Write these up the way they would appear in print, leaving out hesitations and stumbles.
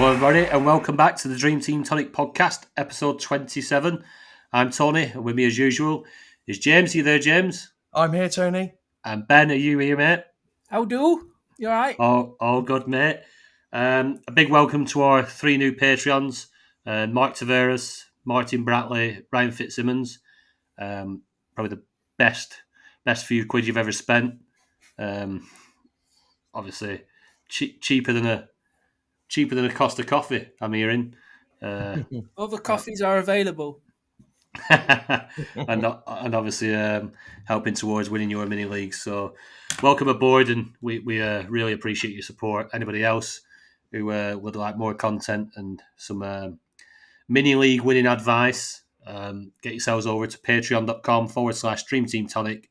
Hello everybody and welcome back to the Dream Team Tonic podcast, episode 27. I'm Tony and with me as usual is James. Are you there, James? I'm here, Tony. And Ben, are you here, mate? How do? You alright? All good, mate. A big welcome to our 3 new Patreons, Mark Taveras, Martin Bratley, Ryan Fitzsimmons. Probably the best few quid you've ever spent. Obviously, cheaper than a cost of coffee, I'm hearing. Other coffees are available. and obviously helping towards winning your mini leagues. So welcome aboard, and we really appreciate your support. Anybody else who would like more content and some mini league winning advice, get yourselves over to patreon.com/DreamTeamTonic.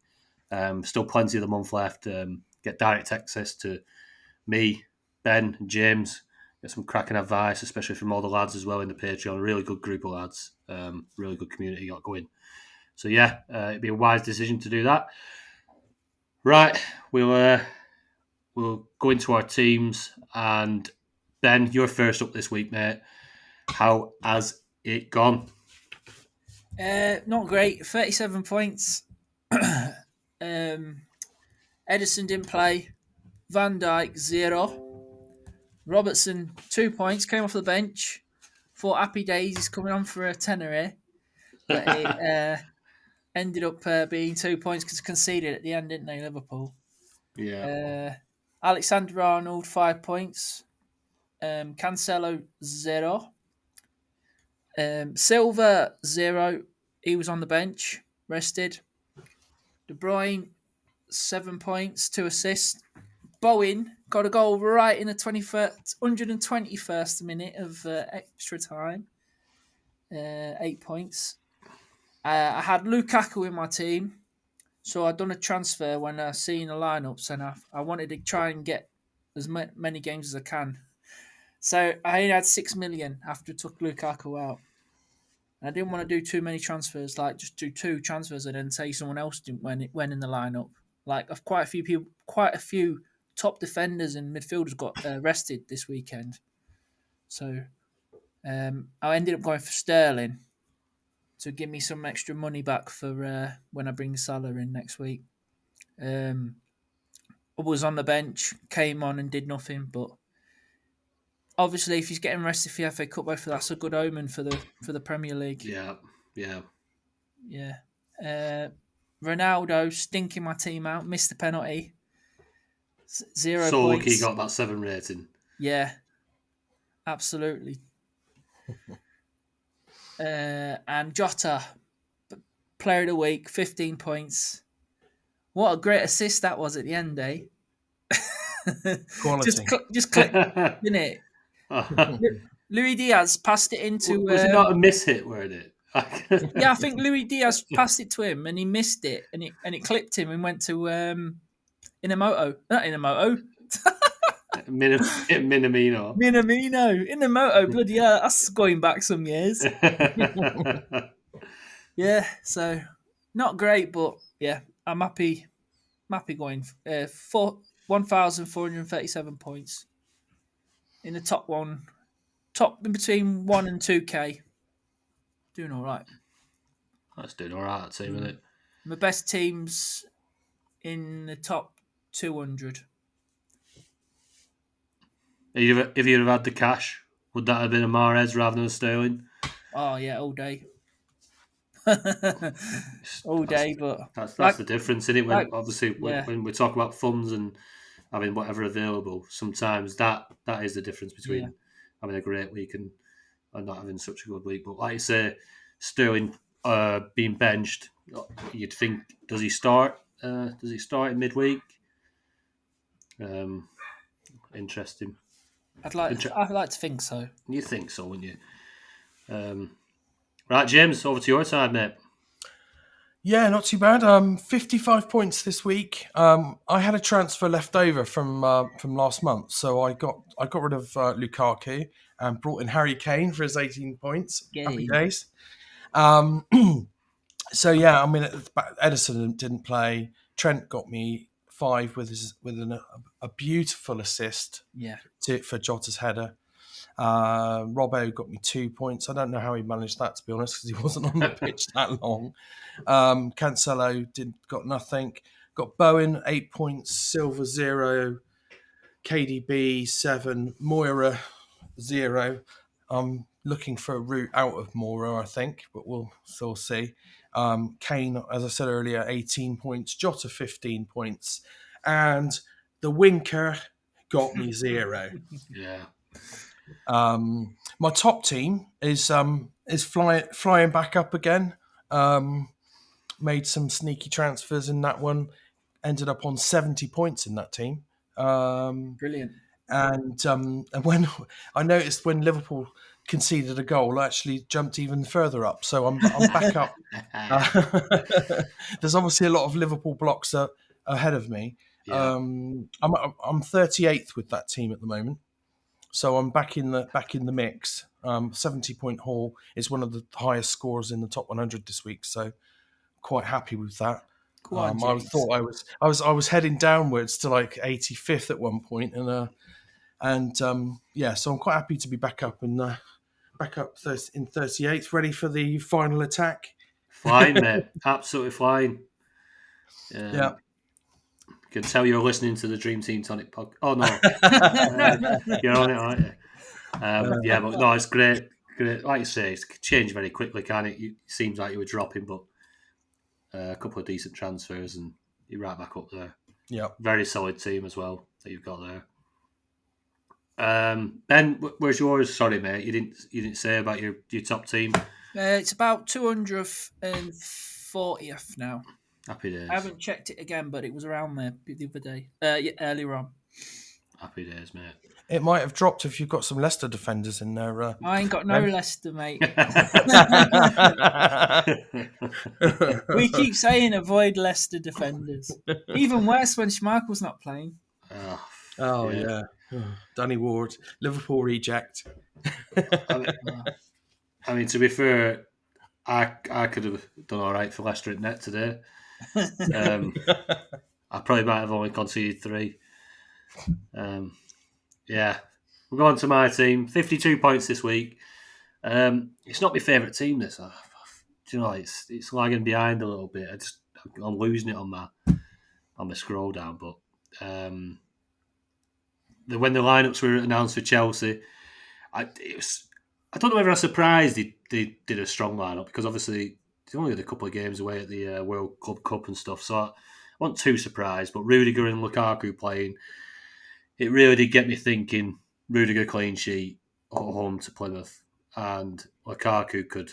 Still plenty of the month left. Get direct access to me, Ben, and James. Get some cracking advice, especially from all the lads as well in the Patreon. Really good group of lads. Really good community got going. So yeah, it'd be a wise decision to do that. Right, we'll go into our teams, and Ben, you're first up this week, mate. How has it gone? Not great. 37 points. Edison didn't play. Van Dijk 0. Robertson 2 points. Came off the bench. Thought happy days. He's coming on for a tenner here, but it ended up being 2 points because conceded at the end, didn't they? Liverpool. Yeah. Alexander Arnold 5 points. Cancelo 0. Silva 0. He was on the bench, rested. De Bruyne 7 points, 2 assists. Bowen got a goal right in the 121st minute of extra time. 8 points. I had Lukaku in my team, so I'd done a transfer when I seen the lineups, and I wanted to try and get as many games as I can. So I only had 6 million after I took Lukaku out. And I didn't want to do too many transfers, like just do 2 transfers and then say someone else didn't win in the lineup. Like quite a few top defenders and midfielders got rested this weekend. So I ended up going for Sterling to give me some extra money back for when I bring Salah in next week. I was on the bench, came on and did nothing, but obviously if he's getting rested for the FA Cup, that's a good omen for the Premier League. Yeah. Ronaldo stinking my team out, missed the penalty. 0 so points. He got that 7 rating. Yeah, absolutely. And Jota, player of the week, 15 points. What a great assist that was at the end, eh? Quality. just click, didn't it? Luis Diaz passed it into. Was it not a miss hit, weren't it? Yeah, I think Luis Diaz passed it to him and he missed it, and it clipped him and went to Inamoto. Not Inamoto. Minamino. Inamoto. Bloody hell, that's going back some years. Yeah, so not great, but yeah, I'm happy. Going 1,437 points in the top in between 1 and 2K. Doing all right. That's doing all right, team, isn't it? My best teams in the top 200. If you'd have had the cash, would that have been a Mahrez rather than a Sterling? Oh yeah, all day. All day, but that's the difference, isn't it? When we talk about funds and having whatever available, sometimes that is the difference between having a great week and not having such a good week. But like you say, Sterling being benched, you'd think, does he start in midweek? Interesting. I'd like to think so. You think so, wouldn't you? Right, James, over to your side, mate. Yeah, not too bad. 55 points this week. I had a transfer left over from last month, so I got rid of Lukaku and brought in Harry Kane for his 18 points. Yay. Happy days. So yeah, I mean, Edison didn't play. Trent got me 5 with a beautiful assist. Yeah. For Jota's header. Robbo got me 2 points. I don't know how he managed that, to be honest, because he wasn't on the pitch that long. Cancelo got nothing. Got Bowen 8 points, Silva 0, KDB 7, Moira 0. I'm looking for a route out of Moira, I think, but we'll still see. Kane, as I said earlier, 18 points. Jota 15 points, and the Winker got me 0. Yeah. My top team is flying back up again. Made some sneaky transfers in that one. Ended up on 70 points in that team. Brilliant. And when I noticed when Liverpool conceded a goal, I actually jumped even further up. So I'm back up. There's obviously a lot of Liverpool blocks ahead of me. Yeah. I'm 38th with that team at the moment. So I'm back in the mix. 70-point haul is one of the highest scores in the top 100 this week. So quite happy with that. Go on, I James. thought I was heading downwards to like 85th at one point, so I'm quite happy to be back up in 38th, ready for the final attack. Flying, mate. Absolutely flying. Yeah. I can tell you're listening to the Dream Team Tonic podcast. Oh, no. You're on it, aren't you? Yeah, but no, it's great. Great. Like you say, it's changed very quickly, can't it? It seems like you were dropping, but a couple of decent transfers and you're right back up there. Yeah. Very solid team as well that you've got there. Ben, where's yours? Sorry, mate, you didn't say about your top team. It's about 240th now. Happy days. I haven't checked it again, but it was around there the other day. Earlier on. Happy days, mate. It might have dropped if you've got some Leicester defenders in there. I ain't got no Leicester, mate. We keep saying avoid Leicester defenders. Even worse when Schmeichel's not playing. Oh yeah. Danny Ward, Liverpool reject. I mean, to be fair, I could have done all right for Leicester at net today. I probably might have only conceded 3. Yeah, we'll go on to my team. 52 points this week. It's not my favourite team. This, do you know, it's lagging behind a little bit. I'm losing it on my scroll down. But when the lineups were announced for Chelsea, I don't know whether I was surprised they did a strong lineup, because obviously they only had a couple of games away at the World Club Cup and stuff. So I wasn't too surprised. But Rudiger and Lukaku playing, it really did get me thinking. Rudiger clean sheet at home to Plymouth, and Lukaku could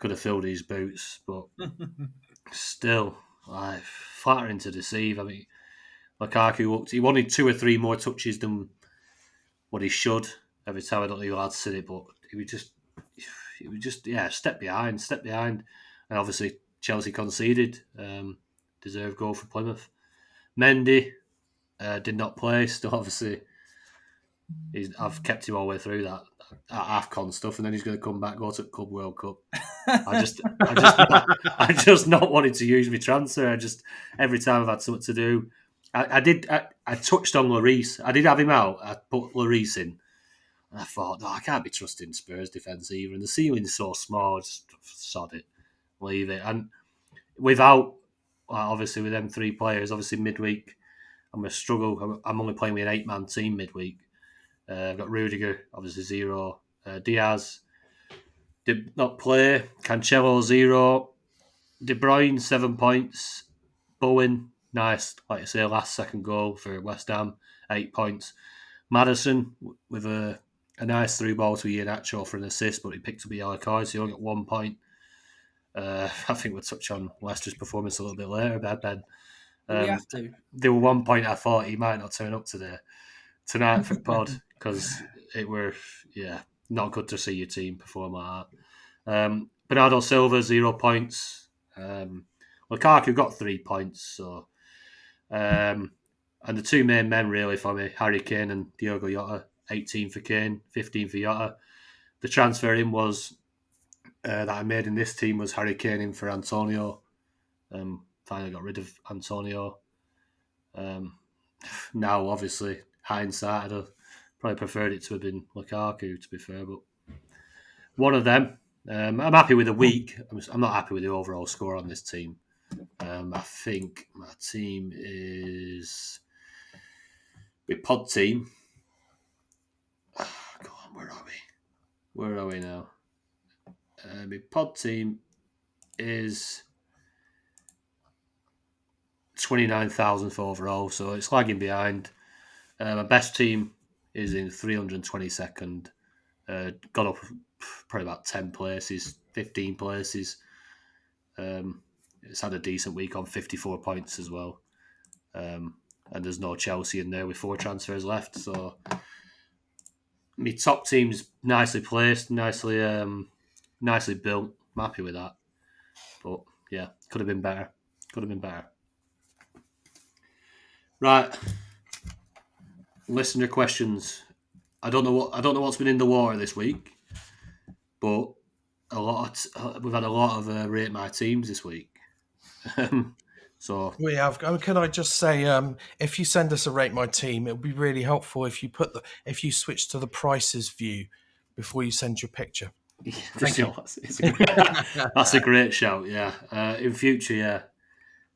have filled his boots, but still, flattering to deceive. I mean, Lukaku he wanted 2 or 3 more touches than what he should. Every time, I don't know if I'd said it, but he would just step behind, and obviously Chelsea conceded. Deserved goal for Plymouth. Mendy did not play. Still, obviously, I've kept him all the way through that AFCON stuff, and then he's going to come back, go to Club World Cup. I just not wanted to use my transfer. Every time I've had something to do, I touched on Lloris. I did have him out. I put Lloris in, and I thought, no, I can't be trusting Spurs defence either. And the ceiling's so small, just sod it, leave it. And without, obviously, with them 3 players, obviously midweek, I'm going to struggle. I'm only playing with an 8-man team midweek. I've got Rudiger, obviously 0. Diaz did not play. Cancelo 0. De Bruyne 7 points. Bowen, nice, like I say, last second goal for West Ham, 8 points. Maddison with a nice through ball to Iheanacho for an assist, but he picked up a yellow card, so he only got 1 point. I think we'll touch on Leicester's performance a little bit later, Ben. We have to. There were 1 point I thought he might not turn up tonight for pod, because it were not good to see your team perform like that. Bernardo Silva 0 points. Lukaku got 3 points. So, and the 2 main men really for me, Harry Kane and Diogo Jota, 18 for Kane, 15 for Jota. The transfer in was that I made in this team was Harry Kane in for Antonio. Finally got rid of Antonio. Now, obviously, hindsight, I'd have Probably preferred it to have been Lukaku, to be fair, but one of them. I'm happy with the week. I'm not happy with the overall score on this team. I think my team is my pod team. Go on, where are we? Where are we now? My pod team is 29,000th overall, so it's lagging behind. My best team is in 322nd. Got up probably about 10 places, 15 places. It's had a decent week on 54 points as well. And there's no Chelsea in there with 4 transfers left. So my top team's nicely placed, nicely built. I'm happy with that. But yeah, could have been better. Right. Listener questions. I don't know what's been in the water this week, but we've had a lot of rate my teams this week. So We have. Can I just say, if you send us a rate my team, it would be really helpful if you switch to the prices view before you send your picture. Thank you. That's a great shout. Yeah, in future, yeah,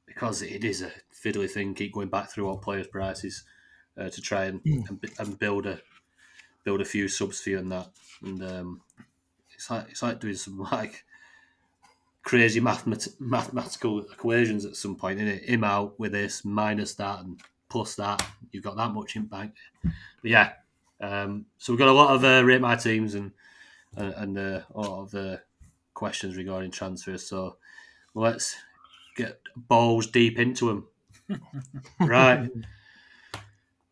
because it is a fiddly thing. Keep going back through all players' prices to try and build a few subs for you and that. And it's like doing some like crazy mathematical equations at some point, isn't it? Him out with this, minus that, and plus that. You've got that much in bank. But yeah, so we've got a lot of rate my teams and a lot of questions regarding transfers. So let's get balls deep into them. Right.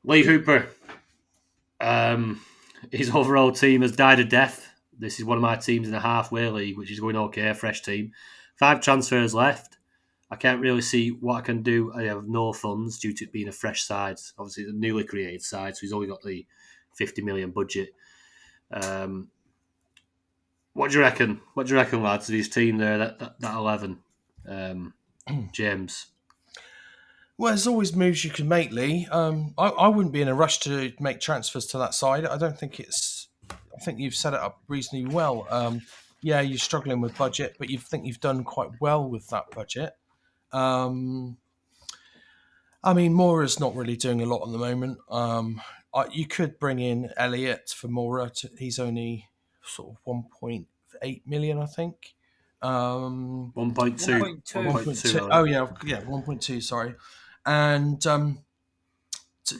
Lee Hooper. His overall team has died a death. This is one of my teams in the halfway league, which is going okay. Fresh team. 5 transfers left. I can't really see what I can do. I have no funds due to it being a fresh side. Obviously, the newly created side, so he's only got the 50 million budget. What do you reckon? What do you reckon, lads, of his team there, that 11? James? Well, there's always moves you can make, Lee. I wouldn't be in a rush to make transfers to that side. I think you've set it up reasonably well. Yeah, you're struggling with budget, but you think you've done quite well with that budget. I mean, Mora's not really doing a lot at the moment. You could bring in Elliott for Mora. He's only sort of 1.8 million, I think. 1.2. 1.2. Oh, yeah, 1.2, sorry. And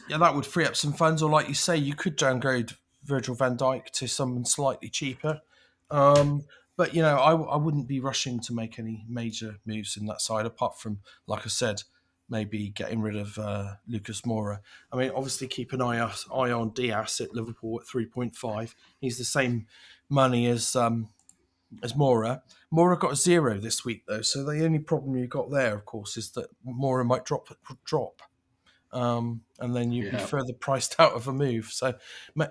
that would free up some funds, or like you say, you could downgrade Virgil van Dijk to someone slightly cheaper. But, I wouldn't be rushing to make any major moves in that side, apart from, like I said, maybe getting rid of Lucas Moura. I mean, obviously keep an eye on Diaz at Liverpool at 3.5. He's the same money as Moura. Moura got a 0 this week, though, so the only problem you got there, of course, is that Moura might drop. And then you'd be further priced out of a move. So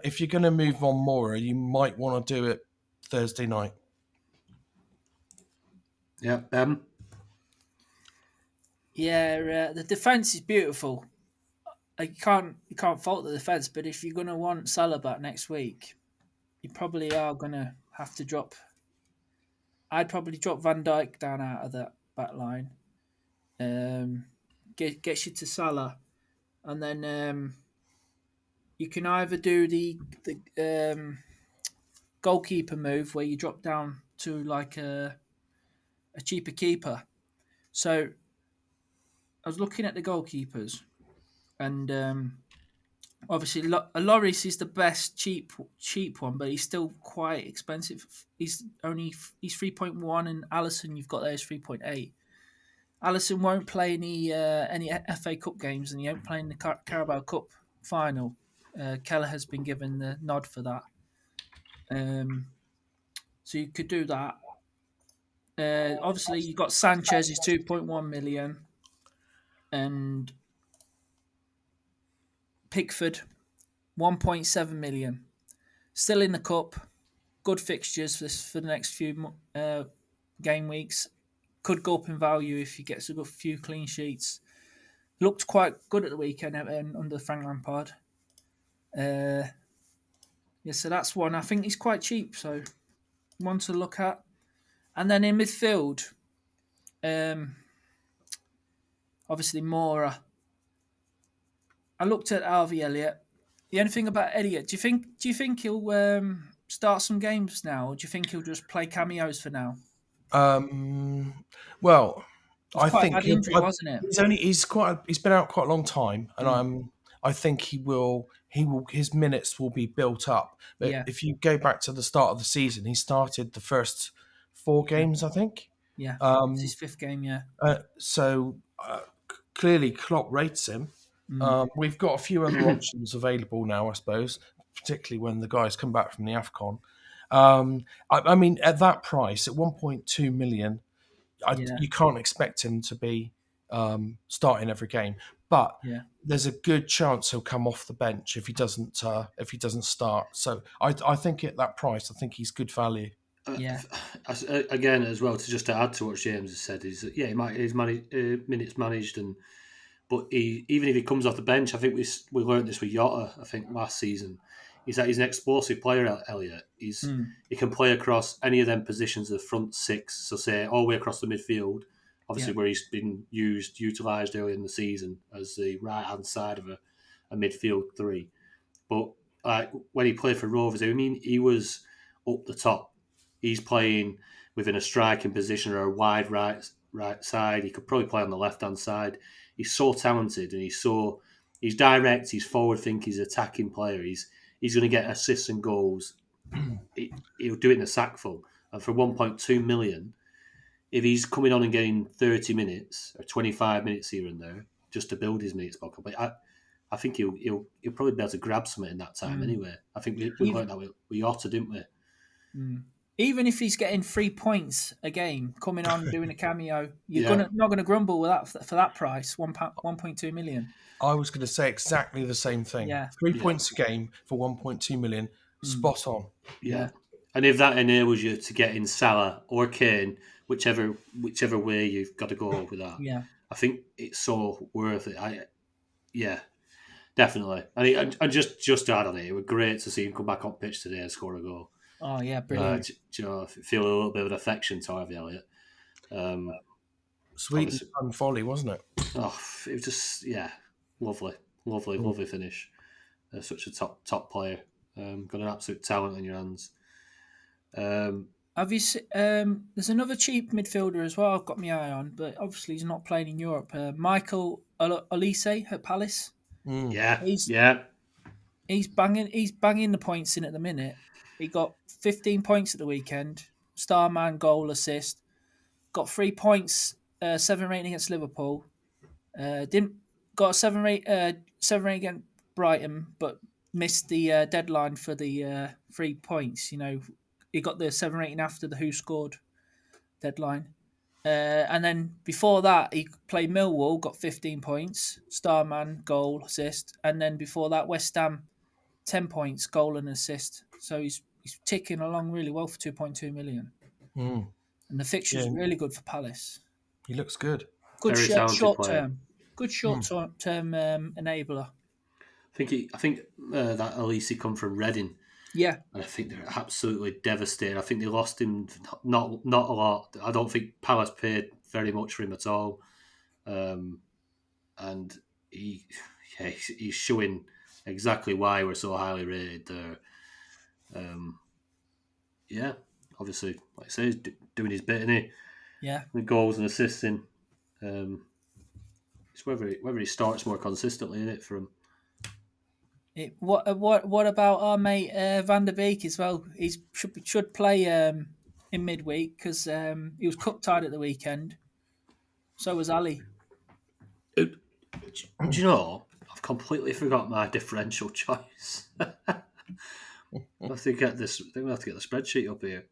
if you're going to move on Moura, you might want to do it Thursday night. Yeah, Yeah, the defence is beautiful. You can't fault the defence, but if you're going to want Salah back next week, you probably are going to have to drop. I'd probably drop Van Dijk down out of that back line. Gets you to Salah, and then you can either do the goalkeeper move where you drop down to like a cheaper keeper. So I was looking at the goalkeepers, and obviously Lloris is the best cheap one, but he's still quite expensive. He's 3.1, and Alisson you've got there is 3.8. Alisson won't play any FA Cup games, and he won't play in the Carabao Cup final. Keller has been given the nod for that. So you could do that. Obviously, you've got Sanchez is 2.1 million, and Pickford 1.7 million. Still in the cup. Good fixtures for the next few game weeks. Could go up in value if he gets a few clean sheets. Looked quite good at the weekend under Frank Lampard. Yeah, so that's one. I think he's quite cheap, so one to look at. And then in midfield, obviously Mora. I looked at Harvey Elliott. The only thing about Elliott, do you think he'll start some games now, or do you think he'll just play cameos for now? Well, It's I quite a think bad injury, wasn't it? he's been out quite a long time, and I think his minutes will be built up. But Yeah, if you go back to the start of the season, he started the first 4 games, I think. yeah. It's his Um, fifth game, yeah. so clearly Klopp rates him. We've got a few other options available now, I suppose, particularly when the guys come back from the AFCON. I mean, at that price, at 1.2 million, Yeah, you can't expect him to be starting every game, but yeah. there's a good chance he'll come off the bench if he doesn't start. So I think at that price, I think he's good value. Yeah, Again, as well, to add to what James has said, is that, yeah, his minutes managed, but even if he comes off the bench, I think we learned this with Jota. I think last season, is that he's an explosive player. Elliot, he can play across any of them positions of the front six. So say all the way across the midfield, obviously yeah, where he's been utilised early in the season as the right hand side of a midfield three. But when he played for Rovers, I mean, he was up the top. He's playing within a striking position or a wide right side. He could probably play on the left hand side. He's so talented and he's direct. He's forward thinking. He's an attacking player. He's going to get assists and goals. He'll do it in a sackful. And for 1.2 million, if he's coming on and getting 30 minutes or 25 minutes here and there just to build his minutes back up, I think he'll probably be able to grab something in that time anyway. I think we even, learned that with Jota, didn't we? even if he's getting 3 points a game, coming on doing a cameo, you're Yeah. not gonna grumble with that for that price, 1.2 million. I was going to say exactly the same thing. Yeah. 3 points a game for 1.2 million, spot on. Yeah. And if that enables you to get in Salah or Kane, whichever way you've got to go with that, Yeah, I think it's so worth it. Yeah, definitely. And just to add on it was great to see him come back on pitch today and score a goal. oh yeah, brilliant. Feel a little bit of an affection to Harvey Elliott. Sweet and fun folly, wasn't it? Oh, it was just lovely finish. Such a top player. Got an absolute talent in your hands. Have you? There's another cheap midfielder as well. I've got my eye on, but obviously he's not playing in Europe. Michael Olise at Palace. Yeah, He's yeah. he's banging the points in at the minute. He got 15 points at the weekend. Star man, goal, assist. Got 3 points. 7 rating against Liverpool. Didn't got a 7 rating against Brighton, but missed the deadline for the 3 points. You know, he got the 7 rating after the who scored deadline. And then before that, he played Millwall, got 15 points, Starman, goal, assist. And then before that, West Ham, 10 points, goal and assist. So he's ticking along really well for 2.2 million. And the fixture's really good for Palace. He looks good. Good Very talented short player. term. Good short term enabler. I think that Elise come from Reading. Yeah. And I think they're absolutely devastated. I think they lost him not a lot. I don't think Palace paid very much for him at all. And he's showing exactly why we're so highly rated there. Obviously, like I say, he's doing his bit, isn't he? Yeah. With goals and assisting. It's whether he starts more consistently in it for him. What about our mate Van der Beek as well? He should play in midweek because he was cup tied at the weekend. So was Ali. Do you know? I've completely forgot my differential choice. I have to get this. I think we have to get the spreadsheet up here.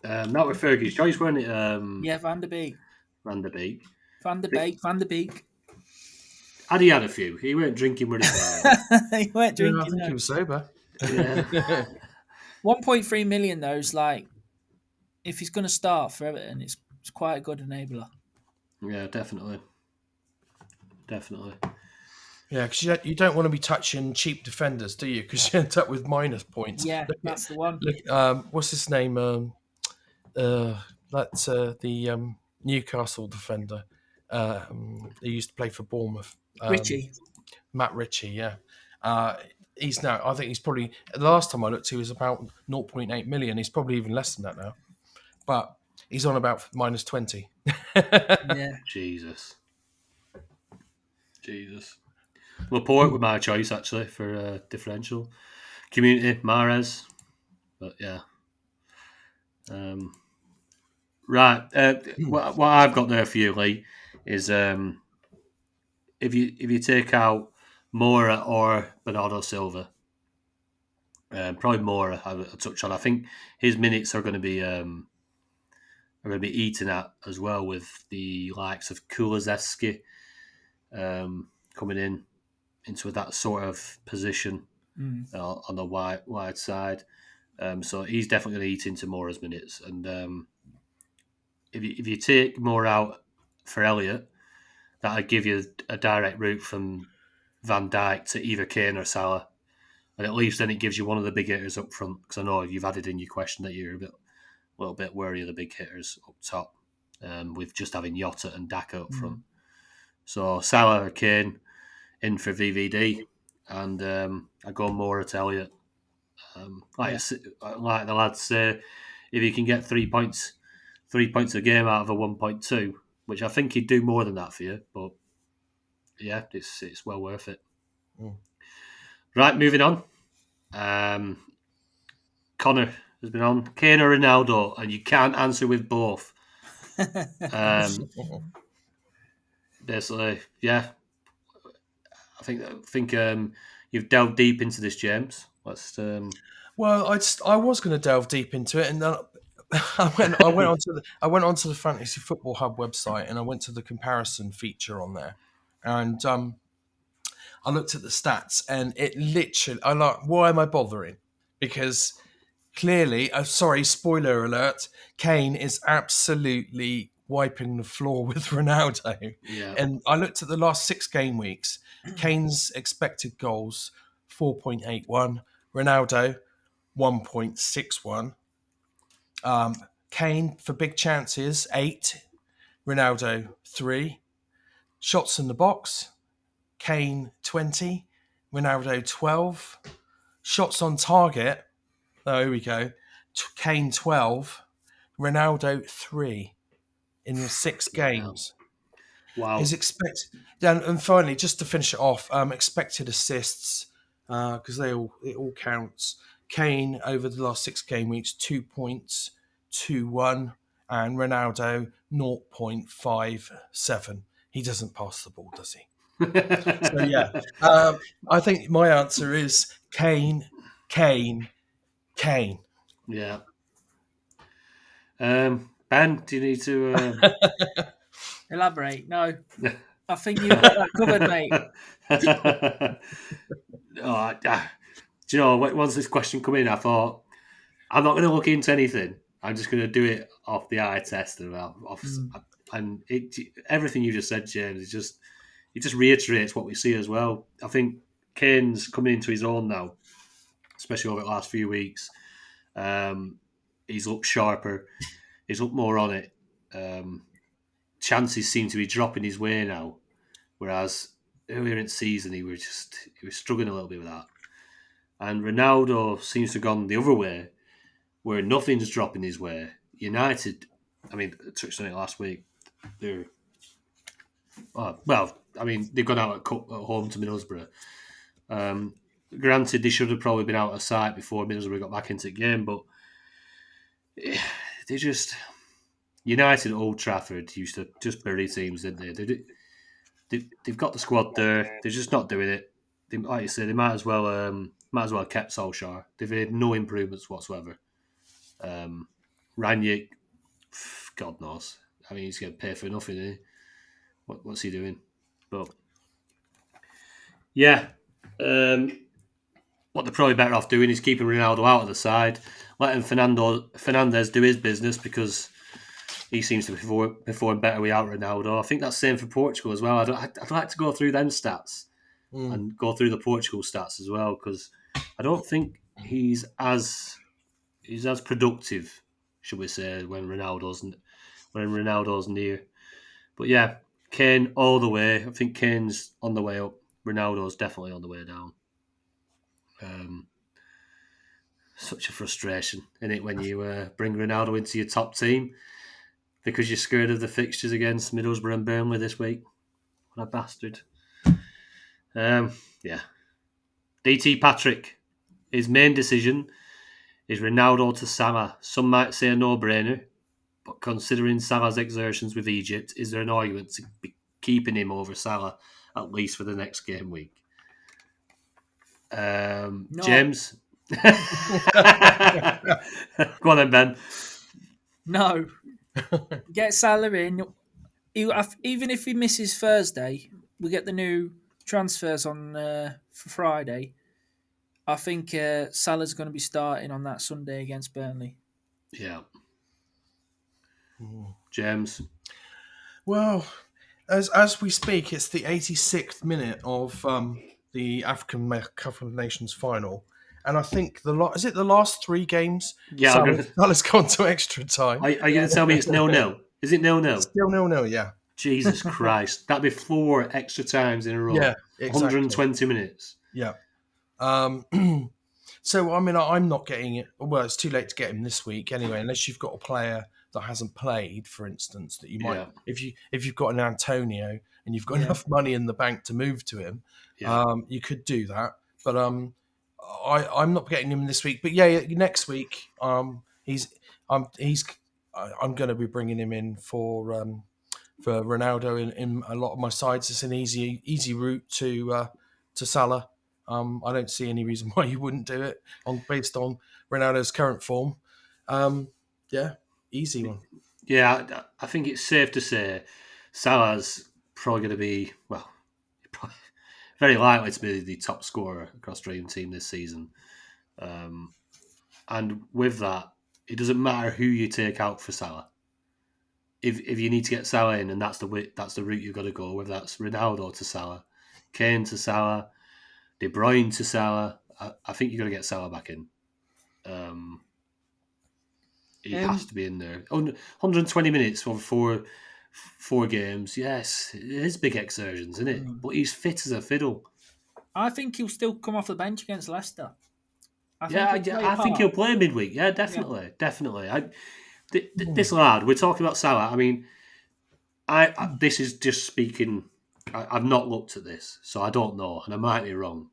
That was Fergie's choice, wasn't it? Yeah, Van der Beek. Van der Beek. Van der Beek. Had he had a few? He weren't drinking with it. He weren't Yeah, drinking. I think he was sober. Yeah. 1.3 million though is like, if he's going to start for Everton, it's quite a good enabler. Yeah, definitely. Yeah, because you don't want to be touching cheap defenders, do you? Because you end up with minus points. Yeah, that's the one. Look, what's his name? That's the Newcastle defender. He used to play for Bournemouth. Richie. Matt Ritchie, yeah. He's now, I think he's probably, the last time I looked, he was about 0.8 million. He's probably even less than that now. But he's on about minus 20. Yeah. Jesus. Laporte with my choice, actually, for differential. Community, Mahrez. But yeah. Right. What I've got there for you, Lee, is if you take out Mora or Bernardo Silva, probably Mora, I touch on. I think his minutes are going to be eaten at as well, with the likes of Kulizeski coming into that sort of position on the wide side. So he's definitely going to eat into Mora's minutes. And if you take Mora out for Elliott, that'll give you a direct route from Van Dijk to either Kane or Salah. And at least then it gives you one of the big hitters up front, because I know you've added in your question that you're a little bit wary of the big hitters up top, with just having Jota and Daka up front. So Salah or Kane in for VVD, and I go more at Elliott. Like the lads say, if you can get 3 points a game out of a 1.2, which I think he'd do more than that for you, but yeah, it's well worth it. Right, moving on. Connor has been on. Kane or Ronaldo, and you can't answer with both. Basically, yeah. I think you've delved deep into this, James. Let's. Well, I was going to delve deep into it, and then I went onto the Fantasy Football Hub website, and I went to the comparison feature on there, and I looked at the stats, and it literally, why am I bothering? Because clearly, sorry, spoiler alert, Kane is absolutely wiping the floor with Ronaldo. Yeah. And I looked at the last 6 game weeks. Kane's expected goals, 4.81. Ronaldo, 1.61. Kane for big chances, 8. Ronaldo, 3. Shots in the box, Kane, 20. Ronaldo, 12. Shots on target, oh, here we go. Kane, 12. Ronaldo, 3 in the 6 games. Wow. His and finally, just to finish it off, expected assists, because it all counts. Kane over the last 6 game weeks, 2.21, and Ronaldo 0.57. He doesn't pass the ball, does he? So yeah, I think my answer is Kane. Yeah. Ben, do you need to elaborate? No, I think you've got that covered, mate. Do you know, once this question come in, I thought, I'm not going to look into anything. I'm just going to do it off the eye test. And everything you just said, James, it just reiterates what we see as well. I think Kane's coming into his own now, especially over the last few weeks. He's looked sharper. He's looked more on it. Chances seem to be dropping his way now, whereas earlier in the season he was struggling a little bit with that. And Ronaldo seems to have gone the other way, where nothing's dropping his way. United, I mean, I touched on it last week. They've gone out at home to Middlesbrough. Granted, they should have probably been out of sight before Middlesbrough got back into the game, but they just... United at Old Trafford used to just bury teams, didn't they? They've got the squad there. They're just not doing it. Like you say, they might as well have kept Solskjaer. They've made no improvements whatsoever. Ranić, God knows. I mean, he's getting paid for nothing. Eh? What's he doing? But yeah, what they're probably better off doing is keeping Ronaldo out of the side, letting Fernandes do his business, because he seems to perform better without Ronaldo. I think that's the same for Portugal as well. I'd like to go through them stats, and go through the Portugal stats as well, because I don't think he's as productive, should we say, when Ronaldo's near. But yeah, Kane all the way. I think Kane's on the way up. Ronaldo's definitely on the way down. Such a frustration, isn't it, when you bring Ronaldo into your top team because you're scared of the fixtures against Middlesbrough and Burnley this week. What a bastard. Yeah. DT Patrick, his main decision is Ronaldo to Salah. Some might say a no-brainer, but considering Salah's exertions with Egypt, is there an argument to be keeping him over Salah, at least for the next game week? No. James? Go on then, Ben. No. Get Salah in. Even if he misses Thursday, we get the new transfers on for Friday. I think Salah's going to be starting on that Sunday against Burnley. Yeah. James? Well, as we speak, it's the 86th minute of the African Cup of Nations final. And I think the last 3 games? Yeah, Salah's gone to extra time. Are you going to tell me it's 0-0? Is it 0-0? It's still 0-0, yeah. Jesus Christ. That'd be 4 extra times in a row. Yeah, exactly. 120 minutes. Yeah. So, I mean, I'm not getting it. Well, it's too late to get him this week anyway, unless you've got a player that hasn't played, for instance, that you might, if you've got an Antonio and you've got enough money in the bank to move to him, you could do that. But I'm not getting him this week. But yeah, next week, I'm going to be bringing him in for Ronaldo in a lot of my sides. It's an easy route to Salah. I don't see any reason why you wouldn't do it based on Ronaldo's current form. Easy one. Yeah, I think it's safe to say Salah's probably going to be, very likely to be the top scorer across Dream Team this season. And with that, it doesn't matter who you take out for Salah. If you need to get Salah in, and that's the route you've got to go, whether that's Ronaldo to Salah, Kane to Salah, De Bruyne to Salah, I think you've got to get Salah back in. He has to be in there. 120 minutes for four games. Yes, it is big exertions, isn't it? But he's fit as a fiddle. I think he'll still come off the bench against Leicester. I think he'll play midweek. Yeah, definitely. This lad, we're talking about Salah. I mean, this is just speaking. I've not looked at this, so I don't know, and I might be wrong.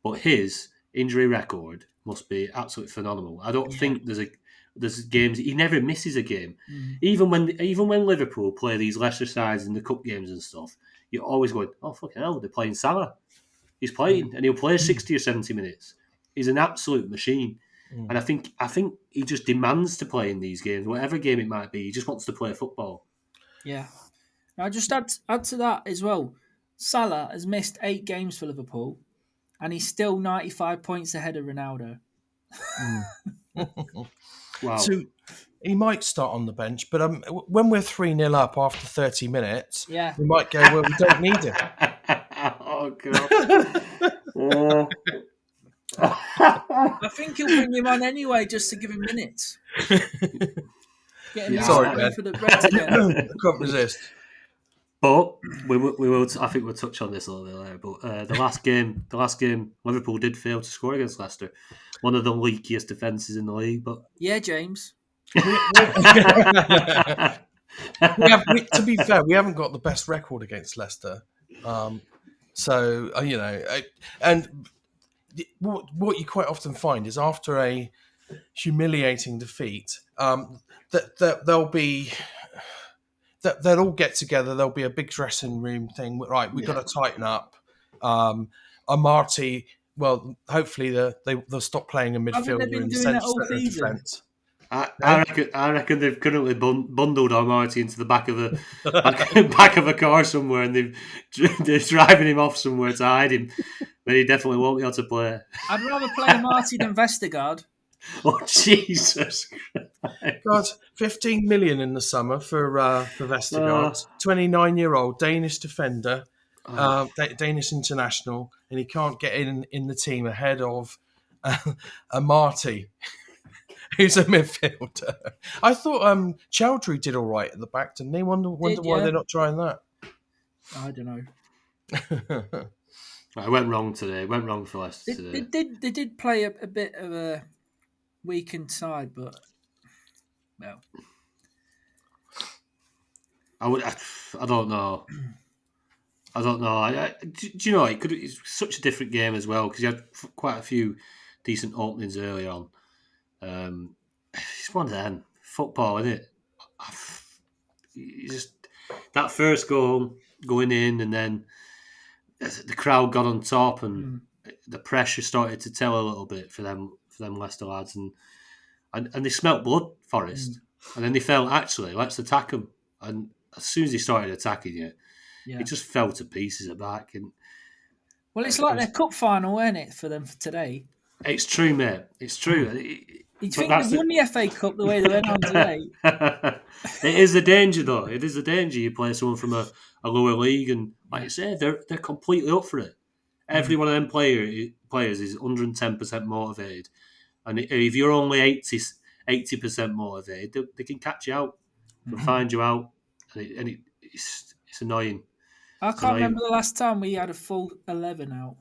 But his injury record must be absolutely phenomenal. I don't think there's games he never misses a game. Even when Liverpool play these lesser sides in the cup games and stuff, you're always going, oh fucking hell, they're playing Salah. He's playing, and he'll play 60 or 70 minutes. He's an absolute machine. And I think he just demands to play in these games, whatever game it might be. He just wants to play football. Yeah. Now, just add to that as well. Salah has missed 8 games for Liverpool, and he's still 95 points ahead of Ronaldo. Wow. So he might start on the bench, but when we're 3-0 up after 30 minutes, we might go, well, we don't need him. Oh, God. I think he'll bring him on anyway just to give him minutes. Get him Sorry, man. for the Reds again. I can't resist. But we will. I think we'll touch on this a little bit later. But the last game, Liverpool did fail to score against Leicester. One of the leakiest defences in the league. But yeah, James. To be fair, we haven't got the best record against Leicester. So and what you quite often find is after a humiliating defeat, that they'll all get together. There'll be a big dressing room thing. Right, we've got to tighten up. Amarty, well, hopefully they'll stop playing a midfielder in the centre of defence. I reckon they've currently bundled Amarty into the back of a car somewhere, and they're driving him off somewhere to hide him. But he definitely won't be able to play. I'd rather play Amarty than Vestergaard. Oh Jesus Christ. God, 15 million in the summer for Vestergaard. 29-year-old Danish defender. Danish international, and he can't get in the team ahead of Marty, who's a midfielder. I thought Chowdhury did all right at the back, didn't he? Wonder why yeah. they're not trying that. I don't know. I went wrong today. Went wrong for Leicester today. They did play a bit of a weakened side, but well, I don't know. I don't know. Do you know it's such a different game as well because you had quite a few decent openings early on. It's one of them football, isn't it? Just that first goal going in, and then the crowd got on top, and the pressure started to tell a little bit for them Leicester lads, and they smelt blood, Forest, and then they felt actually let's attack them, and as soon as they started attacking you, it just fell to pieces at back. And well, it's like their cup final, isn't it, for them for today? It's true, mate. It's true. You think they won the FA Cup the way they went on today? It is a danger, though. It is a danger. You play someone from a lower league, and like I say, they're completely up for it. Every one of them players is 110% motivated, and if you're only 80% motivated, they can catch you out, and find you out, and it's annoying. I can't remember the last time we had a full 11 out.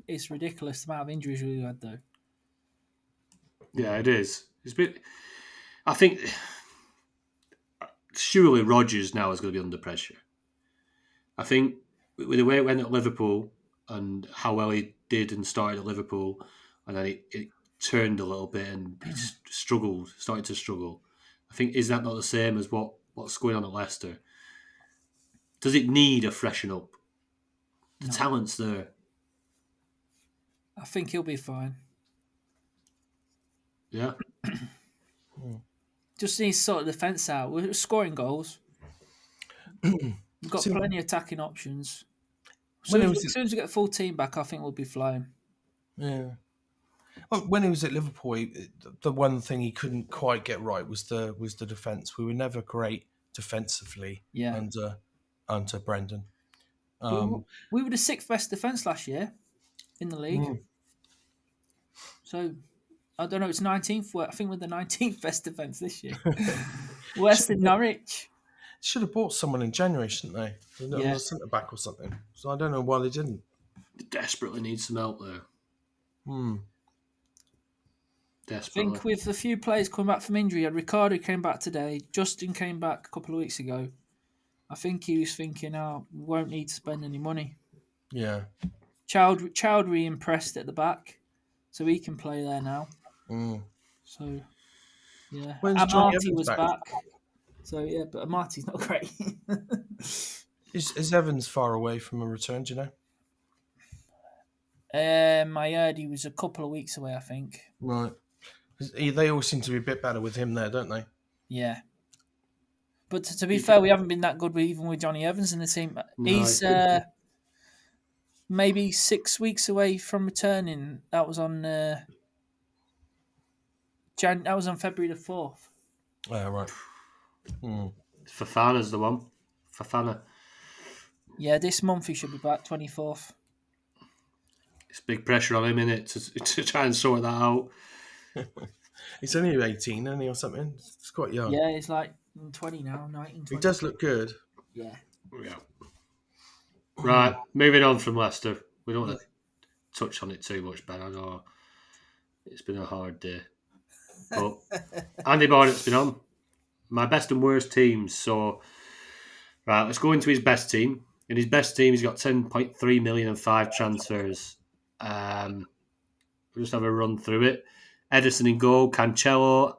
It's ridiculous the amount of injuries we had, though. Yeah, it is. I think surely Rodgers now is going to be under pressure. I think with the way it went at Liverpool and how well he did and started at Liverpool, and then it turned a little bit and he started to struggle. I think, is that not the same as what's going on at Leicester? Does it need a freshen up? The talent's there. I think he'll be fine. Yeah. Just needs to sort of defence out. We're scoring goals. We've got plenty of attacking options. As soon as we get the full team back, I think we'll be flying. Yeah. Well, when he was at Liverpool, the one thing he couldn't quite get right was the defence. We were never great defensively under Brendan. We were the 6th best defence last year in the league. So, I don't know, it's 19th. I think we're the 19th best defence this year. Worse than Norwich. Should have bought someone in January, shouldn't they? A centre back or something. So I don't know why they didn't. They desperately need some help there. Desperately. I think with a few players coming back from injury, Ricardo came back today, Justin came back a couple of weeks ago. I think he was thinking, we won't need to spend any money. Yeah. Chowdhury impressed at the back, so he can play there now. So, yeah. Amati was back. So, yeah, but Amati's not great. Is Evans far away from a return, do you know? I heard he was a couple of weeks away, I think. Right. They all seem to be a bit better with him there, don't they? Yeah. But to be fair, we haven't been that good even with Johnny Evans in the team. No, he's maybe 6 weeks away from returning. That was on February the 4th. Oh, right. Fafana's the one. Fafana. Yeah, this month he should be back, 24th. It's big pressure on him, innit, to try and sort that out. He's only 18, isn't he, or something? He's quite young. Yeah, he's like 20 now, 19, 20. He does look good. Yeah. Right, moving on from Leicester. We don't want to touch on it too much, Ben. I know it's been a hard day. But Andy Barnett's been on. My best and worst teams. So, right, let's go into his best team. In his best team, he's got 10.3 million and 5 transfers. We'll just have a run through it. Edison in goal, Cancelo,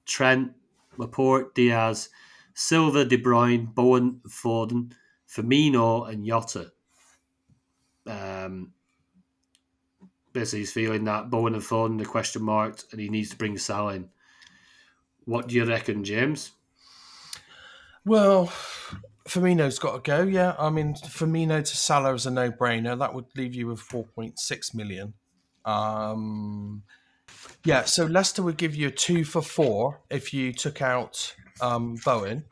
Trent, Laporte, Diaz, Silva, De Bruyne, Bowen, Foden, Firmino, and Jota. Basically, he's feeling that Bowen and Foden are question marked, and he needs to bring Salah in. What do you reckon, James? Well, Firmino's got to go, yeah. I mean, Firmino to Salah is a no-brainer. That would leave you with 4.6 million. Yeah, so Leicester would give you a 2 for 4 if you took out Bowen.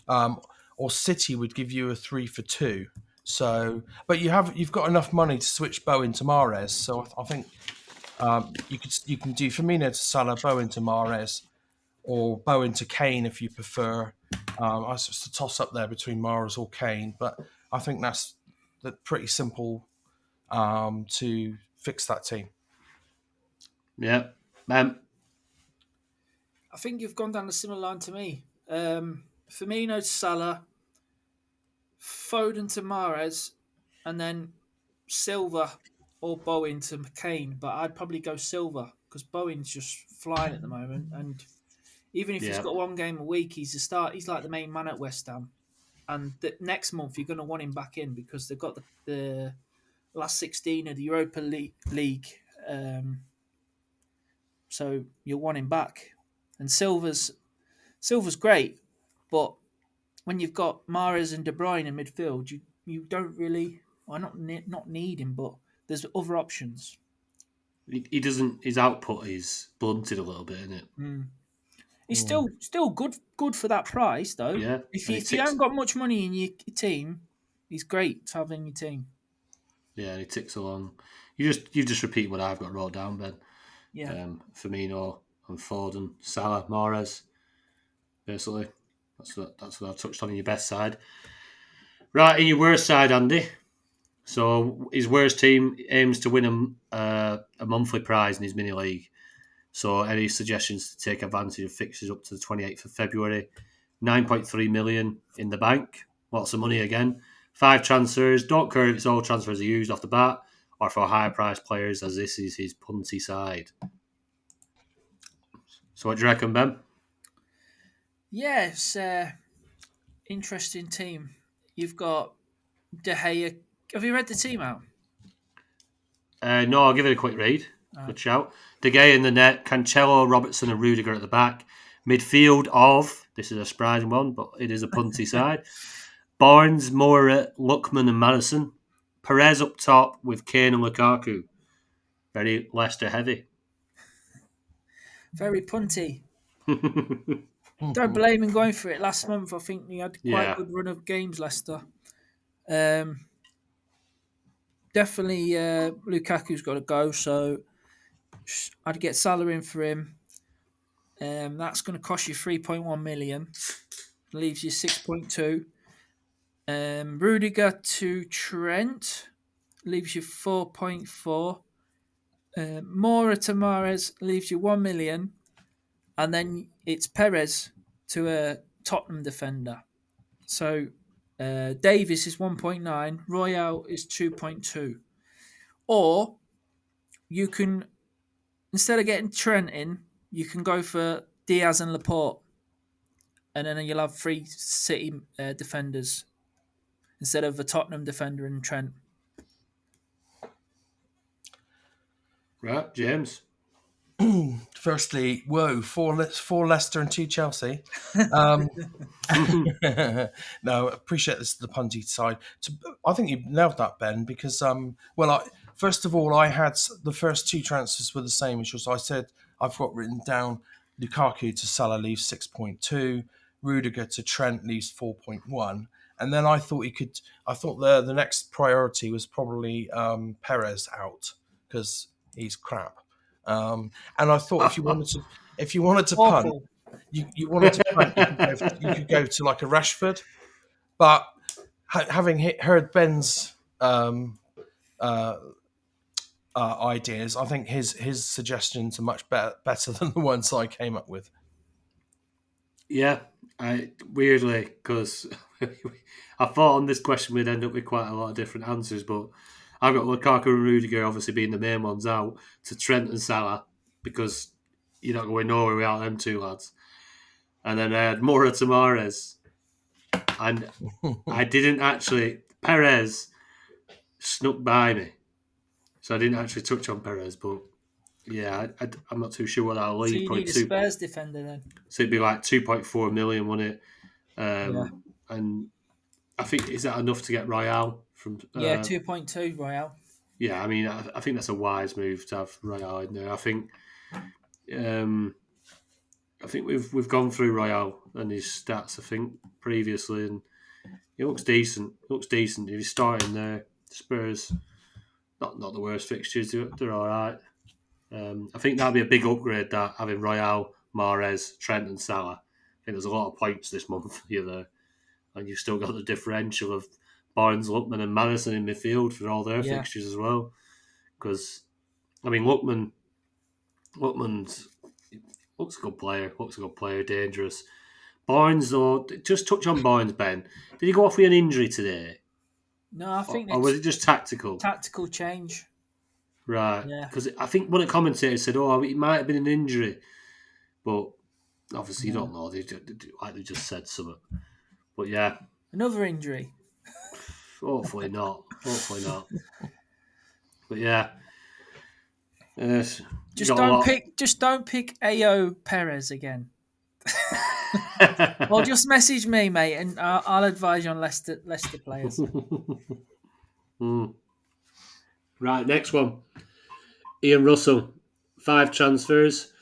Or City would give you a 3 for 2. So, but you've got enough money to switch Bowen to Mahrez. So I think you can do Firmino to Salah, Bowen to Mahrez, or Bowen to Kane if you prefer. I was just a toss up there between Mahrez or Kane, but I think that's pretty simple to fix that team. Yeah. I think you've gone down a similar line to me. Firmino to Salah, Foden to Mahrez, and then Silva or Bowen to McCain. But I'd probably go Silva because Bowen's just flying at the moment. And even if he's got one game a week, he's a start. He's like the main man at West Ham. And next month you're going to want him back in because they've got the last 16 of the Europa League. So you'll want him back. And Silva's great, but when you've got Mahrez and De Bruyne in midfield, you don't really, well, not need him, but there's other options. He doesn't. His output is blunted a little bit, isn't it? He's still good for that price, though. Yeah. If you haven't got much money in your team, he's great to have in your team. Yeah, he ticks along. You just repeat what I've got wrote down, Ben. Yeah. Firmino and Foden, Salah, Mahrez. Basically, that's what I've touched on in your best side. Right, in your worst side, Andy. So his worst team aims to win a monthly prize in his mini league. So any suggestions to take advantage of fixtures up to the 28th of February? 9.3 million in the bank. Lots of money again. 5 transfers. Don't care if it's all transfers are used off the bat or for higher priced players, as this is his punty side. So what do you reckon, Ben? Yeah, it's interesting team. You've got De Gea. Have you read the team out? No, I'll give it a quick read. Good shout. De Gea in the net, Cancelo, Robertson and Rudiger at the back. Midfield of, this is a surprising one, but it is a punty side, Barnes, Moura, Lookman and Madison. Perez up top with Kane and Lukaku. Very Leicester heavy. Very punty. Don't blame him going for it. Last month, I think he had quite a good run of games, Leicester. Definitely Lukaku's got to go, so I'd get Salah in for him. That's going to cost you 3.1 million. Leaves you 6.2. Rudiger to Trent leaves you 4.4. Moura to Mahrez leaves you 1 million. And then it's Perez to a Tottenham defender. So Davis is 1.9. Royale is 2.2. Or you can, instead of getting Trent in, you can go for Diaz and Laporte. And then you'll have 3 City defenders instead of a Tottenham defender and Trent. Right, James. Firstly, whoa, 4 Leicester and 2 Chelsea. No, appreciate this the punty side. I think you nailed that, Ben, because first of all, I had the first 2 transfers were the same, which was I said I've got written down Lukaku to Salah leaves 6.2, Rudiger to Trent leaves 4.1, and then I thought the next priority was probably Perez out because he's crap. And I thought if you wanted to punt, you wanted to punt, you could go to like a Rashford. But having heard Ben's ideas, I think his suggestions are much better than the ones I came up with. Yeah, weirdly, because I thought on this question we'd end up with quite a lot of different answers, but I've got Lukaku and Rudiger obviously being the main ones out to Trent and Salah because you're not going nowhere without them 2 lads. And then I had Moura to Mahrez. And I didn't actually... Perez snuck by me. So I didn't actually touch on Perez, but yeah, I'm not too sure what I'll leave. So you need a Spurs defender then? So it'd be like 2.4 million, wouldn't it? Yeah. And I think, is that enough to get Royale from... 2.2 Royale. Yeah, I mean, I think that's a wise move to have Royale in there. I think we've gone through Royale and his stats, I think, previously, and He looks decent. If he's starting there, Spurs, not the worst fixtures. They're all right. I think that'll be a big upgrade. That having Royale, Mahrez, Trent, and Salah. I think there's a lot of points this month for you there, and you've still got the differential of Barnes, Lookman, and Madison in midfield for all their fixtures as well. Because I mean, Lookman's looks a good player, dangerous. Barnes, though, just touch on Barnes, Ben. Did he go off with an injury today? No, I think Or was it just tactical? Tactical change. Right. Yeah. Because I think one of the commentators said, oh, it might have been an injury. But obviously you don't know. They just said something. But yeah. Another injury. Hopefully not. But yeah. Just don't pick Ao Perez again. Or just message me, mate, and I'll advise you on Leicester players. Right, next one. Ian Russell, 5 transfers,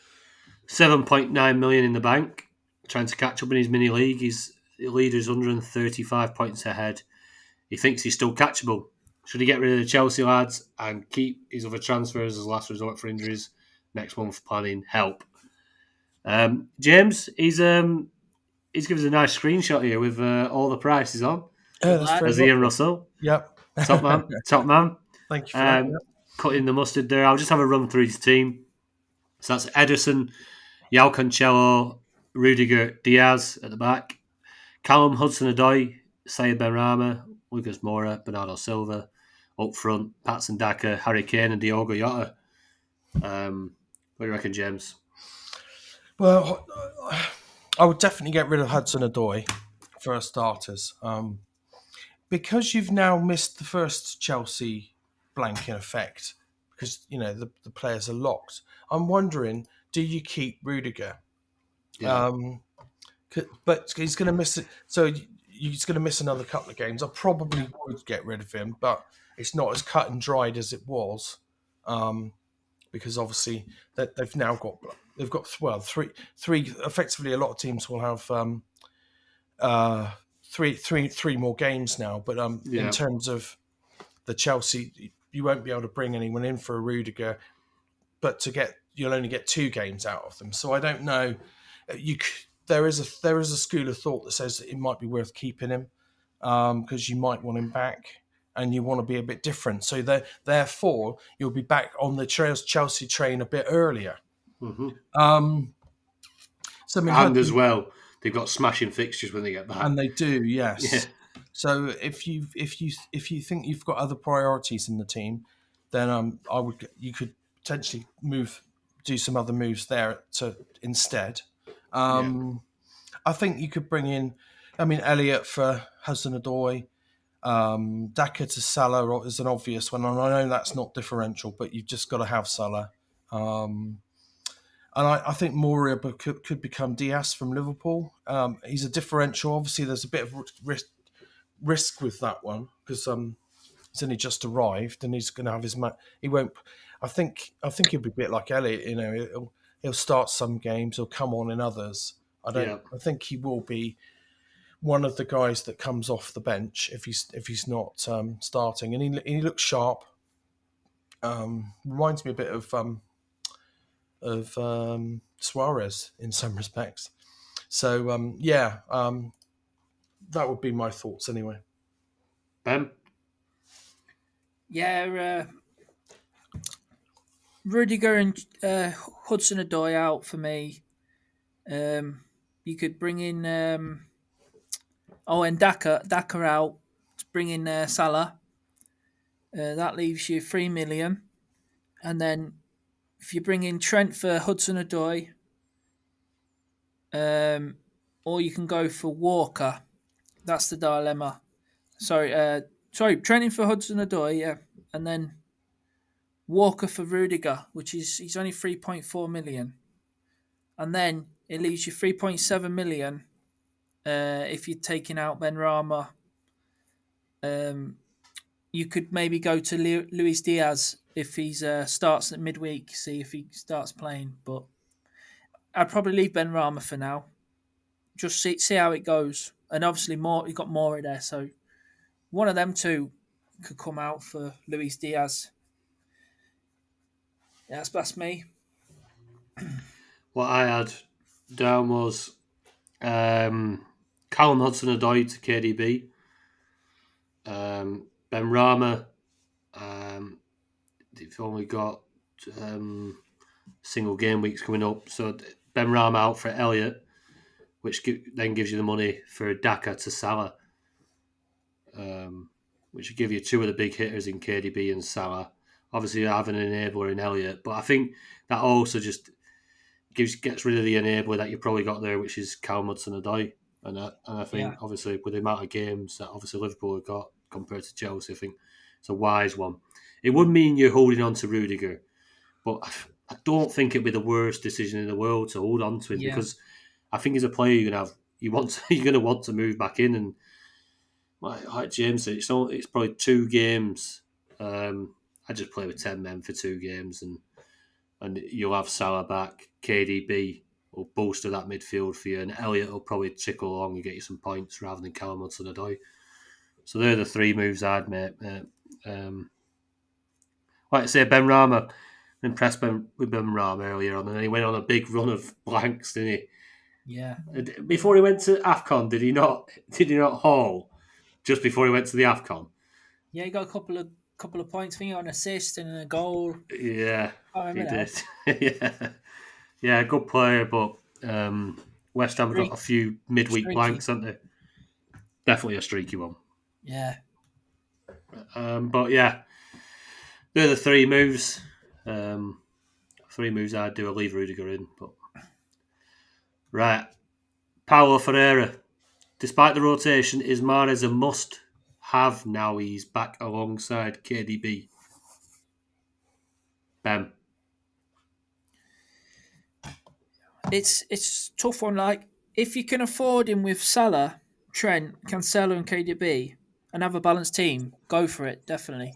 7.9 million in the bank. Trying to catch up in his mini league. His leader's 135 points ahead. He thinks he's still catchable. Should he get rid of the Chelsea lads and keep his other transfers as last resort for injuries? Next month planning help. James, he's given us a nice screenshot here with all the prices on. As Ian Russell. Yep. Top man. Thank you for that. Yep. Cutting the mustard there. I'll just have a run through his team. So that's Ederson, João Cancelo, Rudiger, Diaz at the back, Callum Hudson-Odoi, Sayed Benrahma, Lucas Moura, Bernardo Silva. Up front, Patson Daka, Harry Kane and Diogo Jota. What do you reckon, James? Well, I would definitely get rid of Hudson-Odoi for starters. Because you've now missed the first Chelsea blank in effect, because the players are locked. I'm wondering, do you keep Rudiger? Yeah. But he's going to miss it. So he's going to miss another couple of games. I probably would get rid of him, but it's not as cut and dried as it was, because obviously they've got three. Effectively, a lot of teams will have three more games now. But in terms of the Chelsea, you won't be able to bring anyone in for a Rudiger, but you'll only get 2 games out of them. So I don't know. There is a school of thought that says that it might be worth keeping him because you might want him back and you want to be a bit different. So therefore, you'll be back on the Chelsea train a bit earlier. Mm-hmm. And as well, they've got smashing fixtures when they get back, and they do, yes. Yeah. So if you think you've got other priorities in the team, then you could potentially do some other moves there instead. I think you could bring in, Elliott for Hudson-Odoi, Daka to Salah is an obvious one, and I know that's not differential, but you've just got to have Salah. And I think Moura could become Diaz from Liverpool. He's a differential. Obviously, there's a bit of risk with that one because he's only just arrived and he's going to have his match. He won't. I think he'll be a bit like Elliott. He'll start some games. He'll come on in others. I think he will be one of the guys that comes off the bench if he's not starting. And he looks sharp. Reminds me a bit of Suarez in some respects. So that would be my thoughts anyway. Ben? Yeah, Rudiger and Hudson-Odoi out for me. You could bring in and Daka out to bring in Salah. That leaves you 3 million, and then if you bring in Trent for Hudson-Odoi, or you can go for Walker. That's the dilemma. Sorry, Trent in for Hudson-Odoi, yeah, and then Walker for Rudiger, which he's only 3.4 million, and then it leaves you 3.7 million if you're taking out Benrahma. You could maybe go to Luis Diaz if he starts at midweek, see if he starts playing. But I'd probably leave Benrahma for now. Just see how it goes. and obviously more. You got Mora there, so one of them two could come out for Luis Diaz. Yeah, that's me. What I had down was Callum Hudson-Odoi to KDB, Ben Rama. They've only got single game weeks coming up, so Ben Rama out for Elliott, which then gives you the money for Daka to Salah, which will give you two of the big hitters in KDB and Salah. Obviously, you have an enabler in Elliott, but I think that also just gets rid of the enabler that you probably got there, which is Callum Hudson-Odoi. And I think, obviously, with the amount of games that obviously Liverpool have got compared to Chelsea, I think it's a wise one. It would mean you're holding on to Rudiger, but I don't think it'd be the worst decision in the world to hold on to him because I think as a player you're going to want to move back in, and like James said, it's probably 2 games. I just play with 10 men for 2 games, and you'll have Salah back. KDB will bolster that midfield for you, and Elliott will probably trickle along and get you some points rather than Callum Hudson-Odoi. So they're the 3 moves I'd make. Like I say, Ben Rama, impressed with Ben Rama earlier on, and then he went on a big run of blanks, didn't he? Yeah. Before he went to AFCON, did he not haul just before he went to the AFCON? Yeah, he got a couple of points. I think he got an assist and a goal. Yeah, he did. yeah, good player, but West Ham got a few midweek blanks, haven't they? Definitely a streaky one. Yeah. But yeah, they're the 3 moves. 3 moves I'd do. I'll leave Rudiger in, but right. Paulo Ferreira. Despite the rotation, is Mahrez a must-have now he's back alongside KDB? Ben. It's tough one. Like, if you can afford him with Salah, Trent, Cancelo, and KDB, and have a balanced team, go for it, definitely.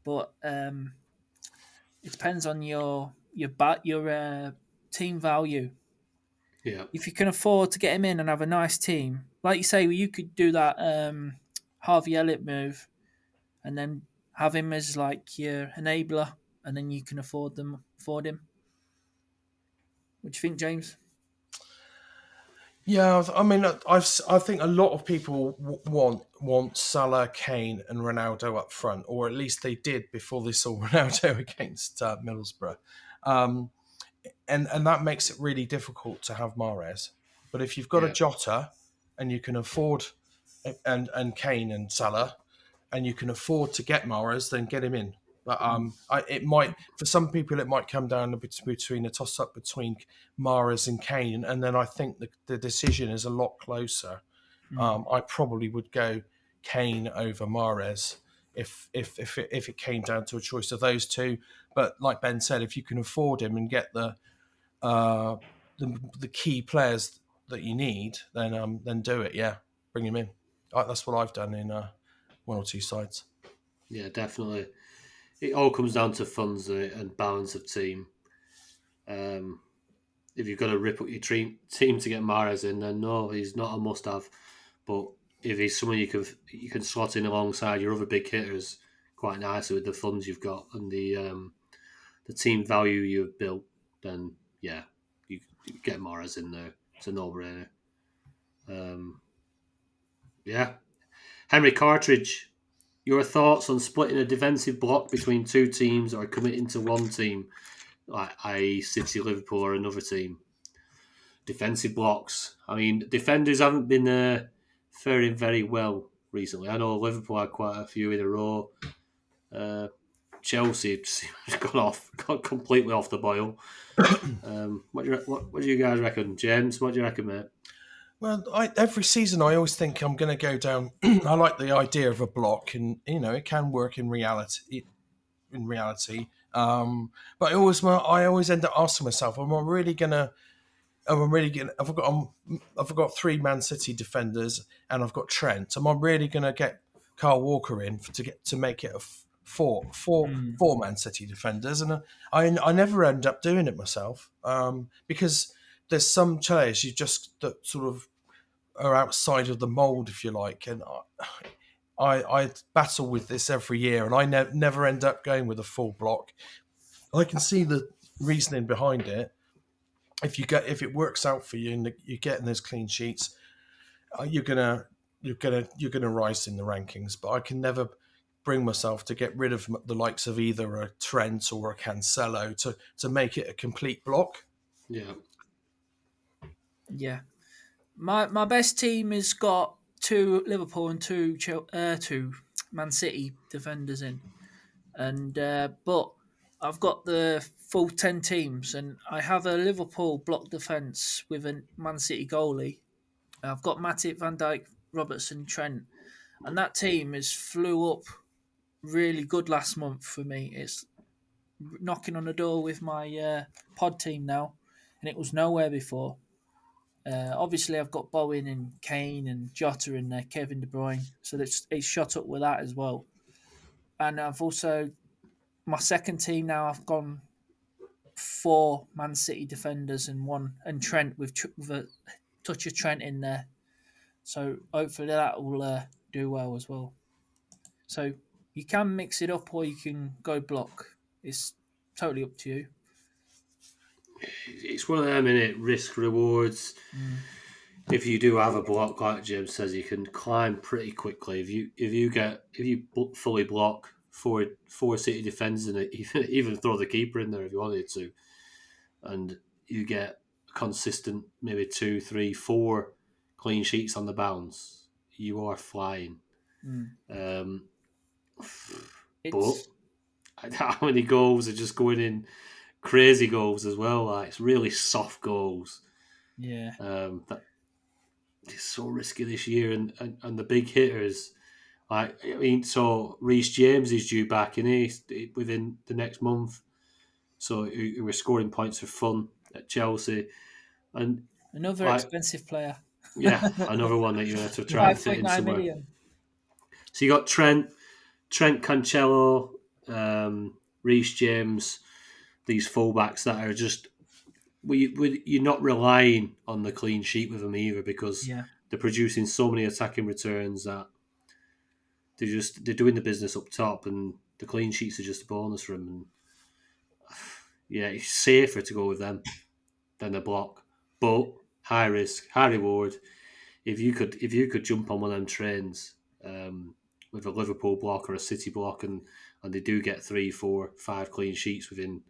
But it depends on your team value. Yeah. If you can afford to get him in and have a nice team, like you say, you could do that Harvey Elliott move, and then have him as like your enabler, and then you can afford him. What do you think, James? Yeah, I mean, I think a lot of people want Salah, Kane, and Ronaldo up front, or at least they did before they saw Ronaldo against Middlesbrough, and that makes it really difficult to have Mahrez. But if you've got a Jota, and you can afford, and Kane and Salah, and you can afford to get Mahrez, then get him in. But it might, for some people, it might come down between a toss-up between Mahrez and Kane, and then I think the decision is a lot closer. I probably would go Kane over Mahrez if it came down to a choice of those two. But like Ben said, if you can afford him and get the key players that you need, then do it. Yeah, bring him in. That's what I've done in 1 or 2 sides. Yeah, definitely. It all comes down to funds and balance of team. If you've got to rip up your team to get Mahrez in, then no, he's not a must-have. But if he's someone you can slot in alongside your other big hitters quite nicely with the funds you've got and the team value you've built, then yeah, you get Mahrez in there. It's a no-brainer. Yeah, Henry Cartridge. Your thoughts on splitting a defensive block between 2 teams or committing to one team, like i.e. City, Liverpool, or another team? Defensive blocks. I mean, defenders haven't been faring very well recently. I know Liverpool had quite a few in a row. Chelsea has gone completely off the boil. What do you guys reckon, James? What do you reckon, mate? Well, every season I always think I'm going to go down. I like the idea of a block, and it can work in reality. But I always end up asking myself, I've got 3 Man City defenders, and I've got Trent. Am I really going to get Kyle Walker in to make it a four Man City defenders? And I never end up doing it myself because there's some players that sort of are outside of the mold, if you like. And I battle with this every year, and I never end up going with a full block. I can see the reasoning behind it. If it works out for you and you're getting those clean sheets, you're gonna rise in the rankings. But I can never bring myself to get rid of the likes of either a Trent or a Cancelo to make it a complete block. Yeah. Yeah. My best team has got 2 Liverpool and 2 Man City defenders in, and but I've got the full 10 teams, and I have a Liverpool block defence with a Man City goalie. I've got Matip, Van Dijk, Robertson, Trent, and that team has flew up really good last month for me. It's knocking on the door with my pod team now, and it was nowhere before. Obviously, I've got Bowen and Kane and Jota in there, Kevin De Bruyne, so it's shot up with that as well. And I've also my second team now. I've gone 4 Man City defenders and Trent with a touch of Trent in there. So hopefully that will do well as well. So you can mix it up or you can go block. It's totally up to you. It's one of them, innit? Risk rewards. If you do have a block, like James says, you can climb pretty quickly. If you fully block four City defenders and even throw the keeper in there if you wanted to, and you get consistent maybe 2, 3, 4 clean sheets on the bounce, you are flying. But how many goals are just going in? Crazy goals as well. Like, it's really soft goals. Yeah. That it's so risky this year, and the big hitters. Like, I mean, so Reece James is due back in within the next month. So we're scoring points for fun at Chelsea, and another expensive player. Yeah, another one that you have to try and fit in 5.9 somewhere. million. So you got Trent Cancelo, Reece James, these fullbacks that are just you're not relying on the clean sheet with them either, because they're producing so many attacking returns that they're doing the business up top, and the clean sheets are just a bonus for them. And yeah, it's safer to go with them than the block, but high risk, high reward. If you could jump on one of them trains with a Liverpool block or a City block, and they do get 3, 4, 5 clean sheets within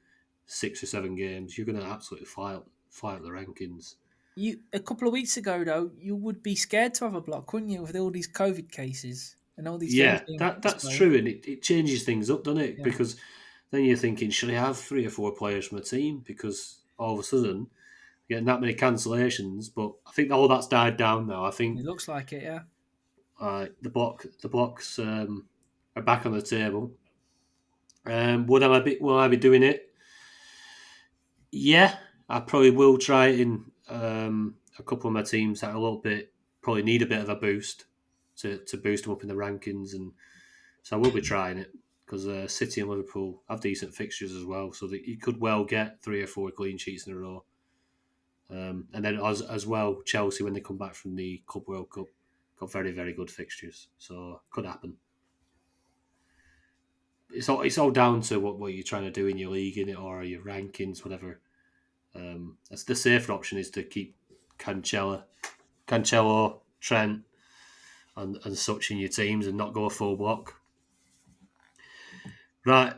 6 or 7 games, you're going to absolutely fly up the rankings. A couple of weeks ago, though, you would be scared to have a block, wouldn't you, with all these COVID cases and all these Yeah, things? that's true, and it changes things up, doesn't it? Yeah. Because then you're thinking, should I have 3 or 4 players from a team? Because all of a sudden, you're getting that many cancellations. But I think all that's died down now. I think it looks like it, yeah. The blocks are back on the table. Will I be doing it? Yeah, I probably will try it in a couple of my teams that probably need a bit of a boost to boost them up in the rankings, and so I will be trying it, because City and Liverpool have decent fixtures as well, so that you could well get 3 or 4 clean sheets in a row. And then as well, Chelsea, when they come back from the Club World Cup, got very, very good fixtures, so it could happen. It's all down to what you're trying to do in your league, in it, or your rankings, whatever. That's the safer option, is to keep Cancelo, Trent, and such in your teams, and not go a full block. Right,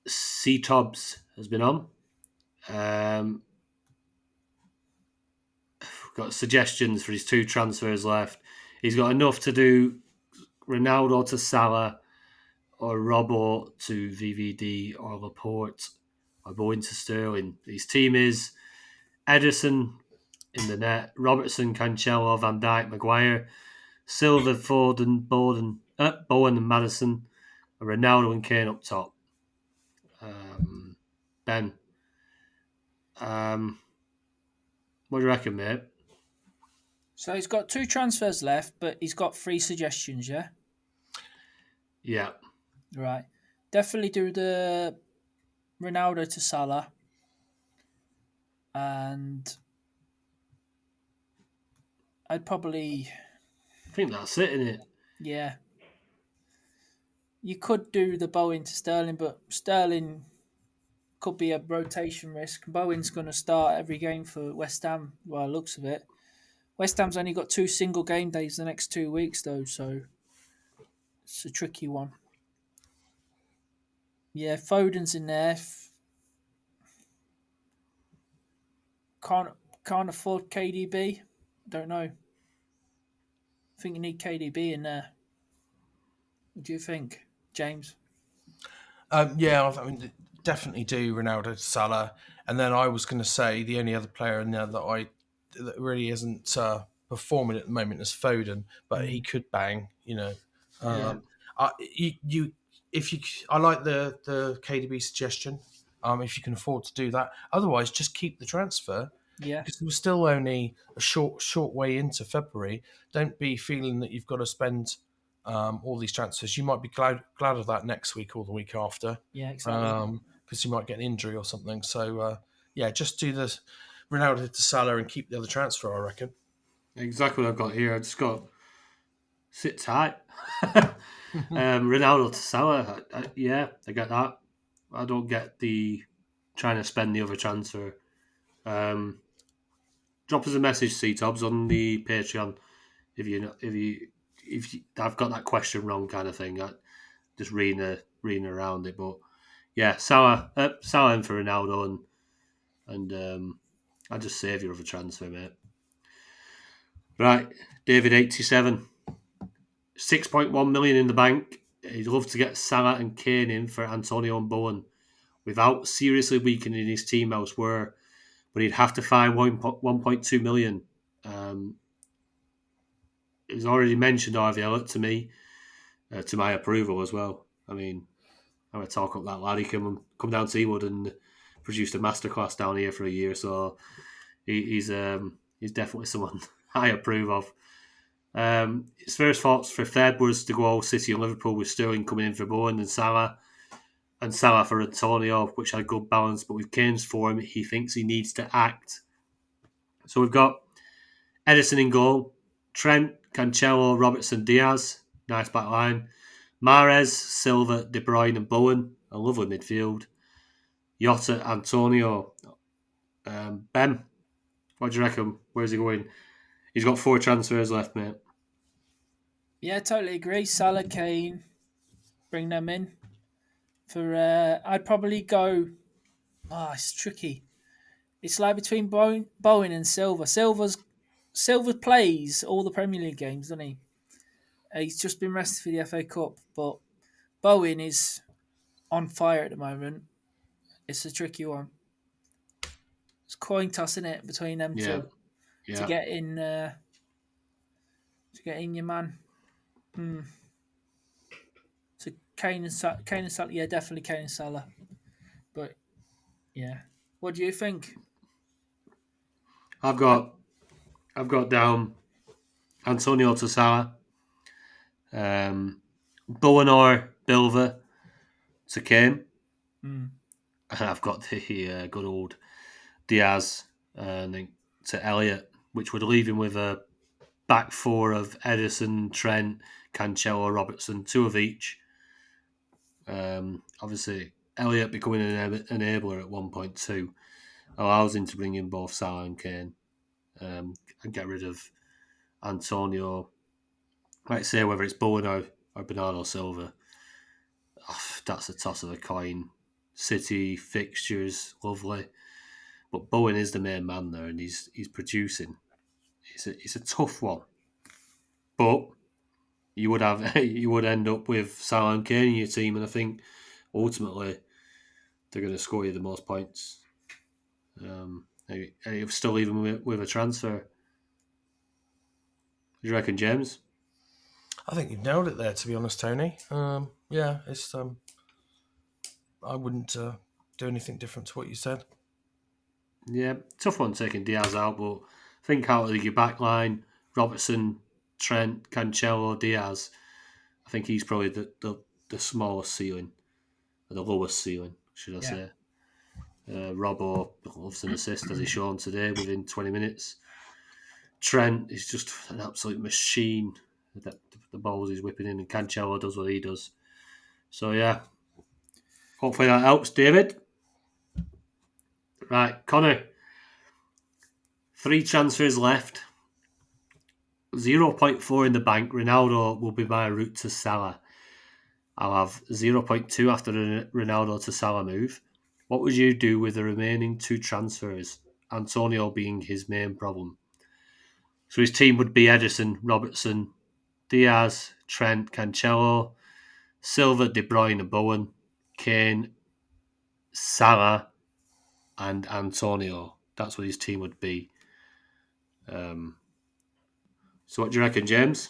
C Tobbs has been on. Got suggestions for his 2 transfers left. He's got enough to do Ronaldo to Salah, or Robbo to VVD, or Laporte, or Bowen to Sterling. His team is Ederson in the net, Robertson, Cancelo, Van Dijk, Maguire, Silva, Foden, Bowen and Maddison, and Ronaldo and Kane up top. Ben, what do you reckon, mate? So he's got 2 transfers left, but he's got 3 suggestions, yeah? Yeah. Right. Definitely do the Ronaldo to Salah. And I'd probably, I think that's it, isn't it? yeah. You could do the Bowen to Sterling, but Sterling could be a rotation risk. Bowen's going to start every game for West Ham, by the looks of it. West Ham's only got 2 single game days the next 2 weeks, though, so it's a tricky one. Yeah, Foden's in there. Can't can't afford KDB. Don't know. I think you need KDB in there. What do you think, James? Yeah, I mean, definitely do Ronaldo to Salah, and then I was going to say the only other player in there that really isn't performing at the moment is Foden, but he could bang. Yeah. You if you I like the KDB suggestion. If you can afford to do that, otherwise just keep the transfer Yeah, because we're still only a short way into February. Don't be feeling that you've got to spend all these transfers. You might be glad of that next week or the week after, yeah, exactly. because you might get an injury or something. So yeah, just do the Ronaldo to Salah and keep the other transfer. I reckon. Exactly what I've got here. I just got sit tight. Ronaldo to Salah. Yeah, I get that. I don't get the trying to spend the other transfer. Drop us a message, C-Tobs, on the Patreon if I've got that question wrong, kind of thing. Just reading around it, but yeah, Salah in for Ronaldo, and I just save your other transfer, mate. Right, David 87, 6.1 million in the bank. He'd love to get Salah and Kane in for Antonio and Bowen without seriously weakening his team elsewhere, but he'd have to find 1.2 million. It was already mentioned Harvey Elliott to me, to my approval as well. I mean, I'm going to talk up that lad. He come down to Ewood and produced a masterclass down here for a year, so he's definitely someone I approve of. His first thoughts for third was to go City and Liverpool with Sterling coming in for Bowen and Salah for Antonio, which had good balance. But with Kane's form, he thinks he needs to act. So we've got Edison in goal, Trent, Cancelo, Robertson, Diaz, nice back line. Mahrez, Silva, De Bruyne and Bowen, a lovely midfield. Jota, Antonio. Ben, what do you reckon? Where's he going? He's got 4 transfers left, mate. Yeah, totally agree. Salah, Kane, bring them in. I'd probably go. It's tricky. It's like between Bowen and Silva. Silva plays all the Premier League games, doesn't he? He's just been rested for the FA Cup, but Bowen is on fire at the moment. It's a tricky one. It's coin toss, isn't it, between them Yeah, two to yeah. get in your man. So Kane and Salah, yeah, definitely Kane and Salah. But yeah, what do you think? I've got down Antonio to Salah, Bowen or Bilva to Kane, and I've got the good old Diaz to Elliott, which would leave him with a back 4 of Edison, Trent, Cancelo, Robertson, 2 of each. Obviously, Elliott becoming an enabler at 1.2 allows him to bring in both Salah and Kane, and get rid of Antonio. Like I say, whether it's Bowen or Bernardo Silva, that's a toss of a coin. City fixtures, lovely, but Bowen is the main man there, and he's producing. It's a tough one, but you would end up with Salah and Kane in your team, and I think ultimately they're going to score you the most points. You're still even with a transfer. Do you reckon, James? I think you've nailed it there. To be honest, Tony. Yeah, it's. I wouldn't do anything different to what you said. Yeah, tough one taking Diaz out, but think out of your back line, Robertson, Trent, Cancelo, Diaz. I think he's probably the smallest ceiling, or the lowest ceiling, should I say. Robbo loves an assist, as he's shown today, within 20 minutes. Trent is just an absolute machine. The balls he's whipping in, and Cancelo does what he does. So yeah, hopefully that helps, David. Right, Connor. 3 transfers left. 0.4 in the bank. Ronaldo will be my route to Salah. I'll have 0.2 after the Ronaldo to Salah move. What would you do with the remaining 2 transfers? Antonio being his main problem. So his team would be Ederson, Robertson, Diaz, Trent, Cancelo, Silva, De Bruyne, and Bowen, Kane, Salah, and Antonio. That's what his team would be. So what do you reckon, James?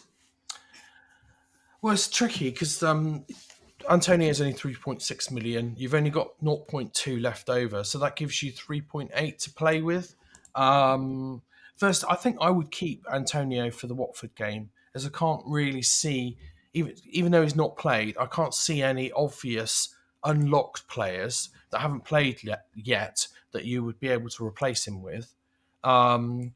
Well, it's tricky because Antonio is only 3.6 million. You've only got 0.2 left over, so that gives you 3.8 to play with. First, I think I would keep Antonio for the Watford game, as I can't really see, even though he's not played, I can't see any obvious unlocked players that haven't played yet that you would be able to replace him with. And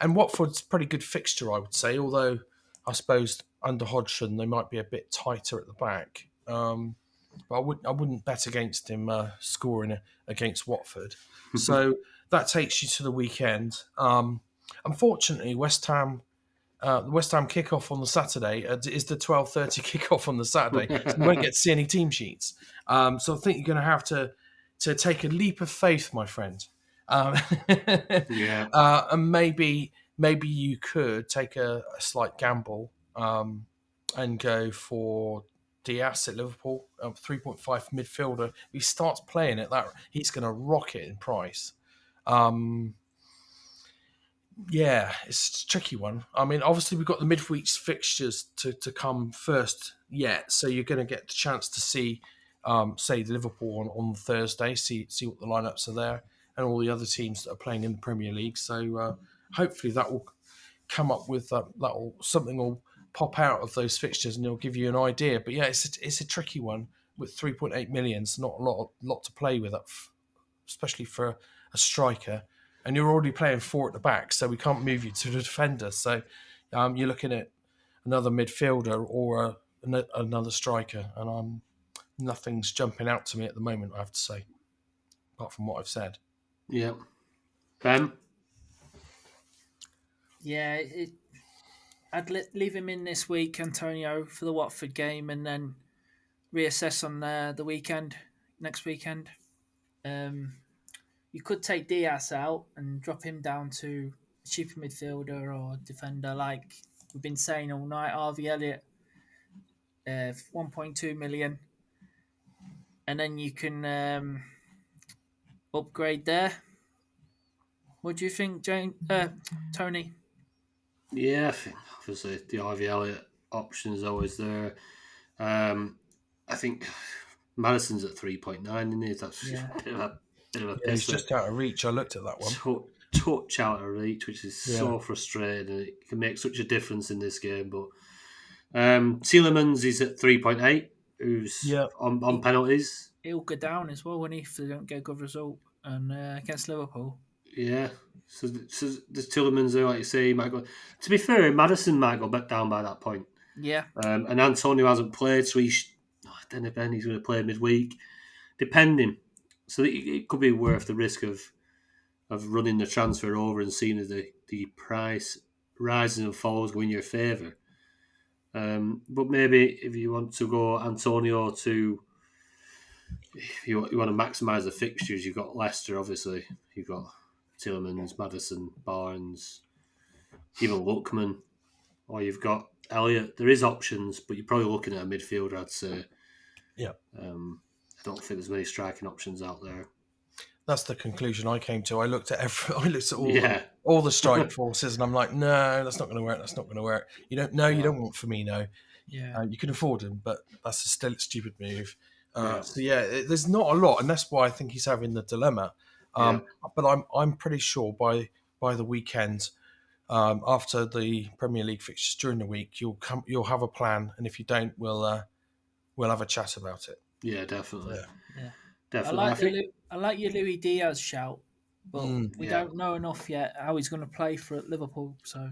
Watford's a pretty good fixture, I would say, although I suppose under Hodgson they might be a bit tighter at the back. But I wouldn't bet against him scoring against Watford. So that takes you to the weekend. Unfortunately, West Ham kickoff on the Saturday is the 12:30 kickoff on the Saturday. So you won't get to see any team sheets. So I think you're going to have to take a leap of faith, my friend. Yeah. And maybe you could take a slight gamble and go for Diaz at Liverpool, 3.5 midfielder. If he starts playing at that, he's going to rocket in price. Yeah, it's a tricky one. I mean, obviously we've got the midweek fixtures to come first yet, so you're going to get the chance to see, say, Liverpool on Thursday, see what the lineups are there, and all the other teams that are playing in the Premier League. So hopefully that will come up with something will pop out of those fixtures and it'll give you an idea. But yeah, it's a tricky one with 3.8 million. It's not a lot to play with, especially for a striker. And you're already playing 4 at the back, so we can't move you to the defender. So you're looking at another midfielder or another striker, and nothing's jumping out to me at the moment, I have to say, apart from what I've said. Yeah. Ben? Yeah, I'd leave him in this week, Antonio, for the Watford game, and then reassess on the weekend, next weekend. You could take Diaz out and drop him down to a cheaper midfielder or defender, like we've been saying all night. Harvey Elliott, 1.2 million, and then you can upgrade there. What do you think, Tony? Yeah, I think obviously the Harvey Elliott option is always there. I think Madison's at 3.9, isn't he? That's just a bit of a He's just out of reach. I looked at that one. Touch out of reach, which is so frustrating, and it can make such a difference in this game. But Tielemans is at 3.8, who's on penalties. He'll go down as well if they don't get a good result and against Liverpool. Yeah, so there's Tielemans there, like you say, he might go. To be fair, Madison might go back down by that point. Yeah. And Antonio hasn't played, so then again he's going to play midweek, depending. So it could be worth the risk of running the transfer over and seeing if the price rises and falls go in your favour. But maybe if you want to go Antonio if you want to maximise the fixtures, you've got Leicester, obviously. You've got Tielemans, Maddison, Barnes, even Lookman, or you've got Elliott. There is options, but you're probably looking at a midfielder, I'd say. Yeah. I don't think there's many striking options out there. That's the conclusion I came to. I looked at all the strike forces, and I'm like, no, that's not going to work. That's not going to work. You don't want Firmino. Yeah, you can afford him, but that's still a stupid move. So there's not a lot, and that's why I think he's having the dilemma. But I'm pretty sure by the weekend, after the Premier League fixtures during the week, you'll have a plan, and if you don't, we'll have a chat about it. Yeah, definitely. Yeah. Definitely. I like your Louis Diaz shout. but we Yeah. don't know enough yet how he's going to play for Liverpool. So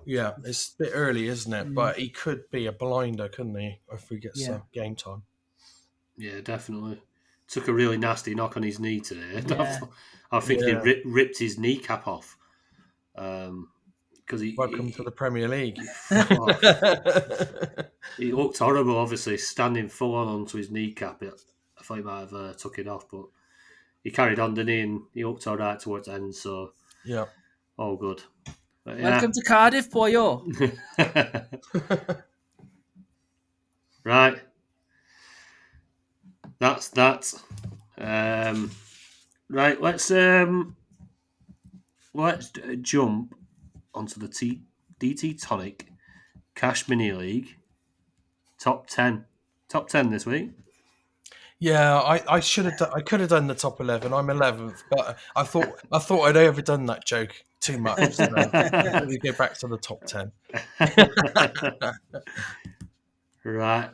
Yeah, it's a bit early, isn't it? Mm. But he could be a blinder, couldn't he, if we get Yeah. some game time? Yeah, definitely. Took a really nasty knock on his knee today. Yeah. I think Yeah. he ripped his kneecap off. Because Welcome to the Premier League. he looked horrible, obviously, standing full on onto his kneecap. I thought he might have took it off, but he carried on, didn't he? And he looked all right towards the end, so Yeah. all good. But, Welcome to Cardiff, boyo. Right. That's that. Right, let's jump onto the DT Tonic Cash Mini League top 10. Top 10 this week. Yeah, I should have. I could have done the top 11. I'm 11th, but I thought I'd overdone that joke too much. So let me go back to the top 10. Right,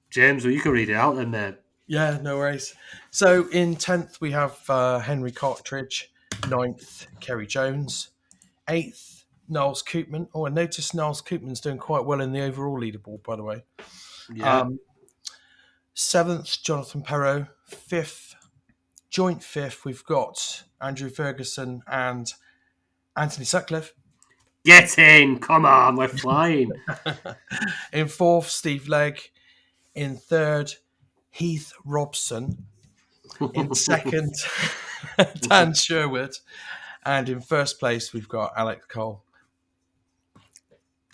James, well, you can read it out then, mate. Yeah, no worries. So in 10th we have Henry Cartridge, 9th Kerry Jones, 8th Niles Koopman. Oh, I noticed Niles Koopman's doing quite well in the overall leaderboard, by the way. Yeah. 7th Jonathan Perrow, 5th joint 5th we've got Andrew Ferguson and Anthony Sutcliffe. Get in! Come on, we're flying. In 4th Steve Legg. In 3rd Heath Robson. In 2nd Dan Sherwood. And in 1st place we've got Alex Cole.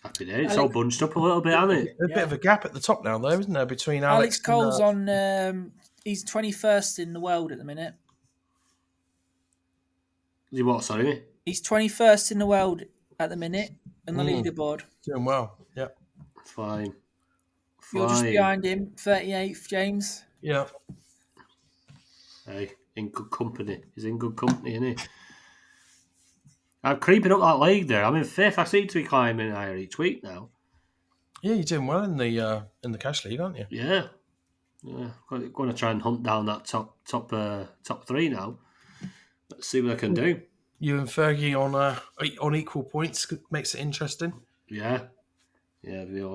Happy days. It's all bunched up a little bit, hasn't it? A bit of a gap at the top now, though, isn't there, between Alex Cole's and, on. He's 21st in the world at the minute. Is he what, sorry? He's 21st in the world at the minute on the leaderboard. doing well. Yeah. Fine. You're just behind him, 38th, James. Yeah. Hey, in good company. He's in good company, isn't he? I'm creeping up that league there. I'm in 5th. I seem to be climbing higher each week now. Yeah, you're doing well in the cash league, aren't you? Yeah. Going to try and hunt down that top 3 now. Let's see what I can do. You and Fergie on equal points makes it interesting. Yeah. Yeah, there'll be a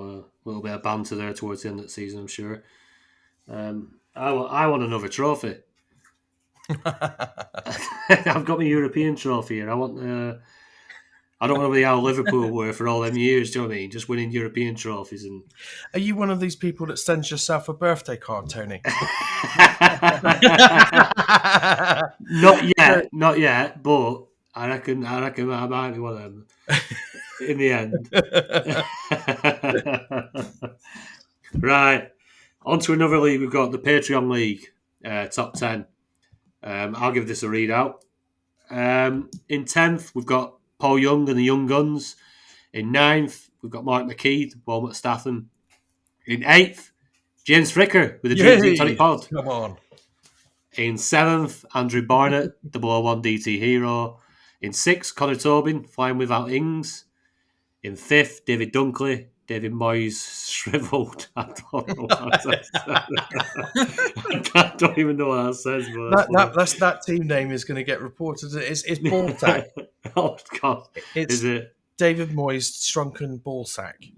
little bit of banter there towards the end of the season, I'm sure. I want another trophy. I've got my European trophy here. I don't want to be how Liverpool were for all them years, do you know what I mean? Just winning European trophies. And Are you one of these people that sends yourself a birthday card, Tony? Not yet, but I reckon I might be one of them in the end. Right, on to another league. We've got the Patreon League, top 10. I'll give this a read out. In 10th, we've got Paul Young and the Young Guns. In 9th, we've got Mark McKee, the Walmart Statham. In 8th, James Fricker with the Dream Team Tonic Pod. Come on. In 7th, Andrew Barnett, the Below 1 DT Hero. In 6th, Connor Tobin, Flying Without Ings. In 5th, David Dunkley, David Moyes, Shriveled. I don't know what that says. I don't even know what that says. But that team name is going to get reported. It's Ballsack. Oh, God. Is it David Moyes' shrunken ballsack?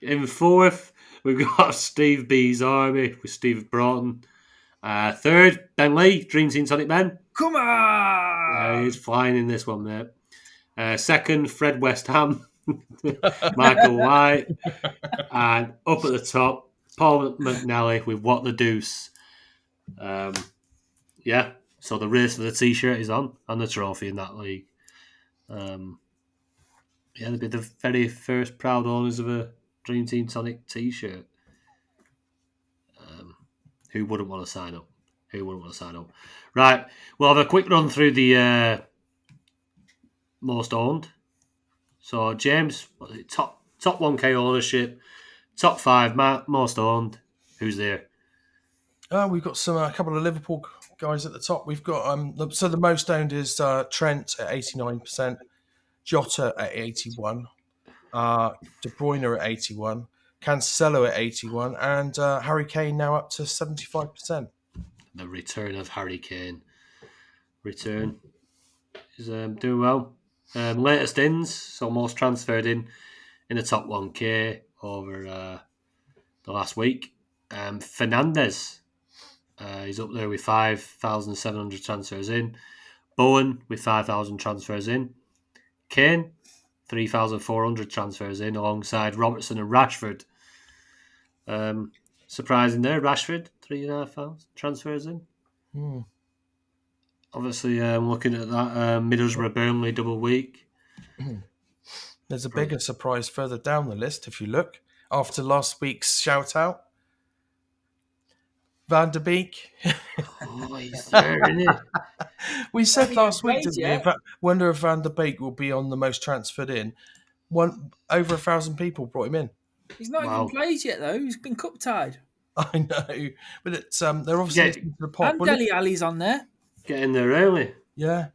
In 4th, we've got Steve B's Army with Steve Broughton. 3rd, Ben Lee, Dream Team Tonic Ben. Come on! He's flying in this one, mate. 2nd, Fred West Ham, Michael White. And up at the top, Paul McNally with What the Deuce. Yeah, so the race for the T-shirt is on, and the trophy in that league. They'll be the very first proud owners of a Dream Team Tonic T-shirt. Who wouldn't want to sign up? Right, we'll have a quick run through the most owned. So, James, top 1K ownership, top 5 most owned. Who's there? We've got a couple of Liverpool guys at the top. We've got the most owned is Trent at 89%, Jota at 81%, De Bruyne at 81%, Cancelo at 81%, and Harry Kane now up to 75%. the return of Harry Kane. Return is doing well. Latest ins, so most transferred in the top 1K over the last week. Fernandez, he's up there with 5,700 transfers in. Bowen with 5,000 transfers in. Kane, 3,400 transfers in, alongside Robertson and Rashford. Surprising there, Rashford, 3,500 transfers in. Obviously, looking at that Middlesbrough Burnley double week. There's a bigger surprise further down the list if you look. After last week's shout out, Van der Beek. Oh, he's there, isn't he? We said Hasn't last even week, played didn't we? yet. Wonder if Van der Beek will be on the most transferred in. Over 1,000 people brought him in. He's not Wow. even played yet, though. He's been cup tied. I know, but it's they're obviously listening to the pod. And Well, Deli Ali's on there. Get in there early. yeah.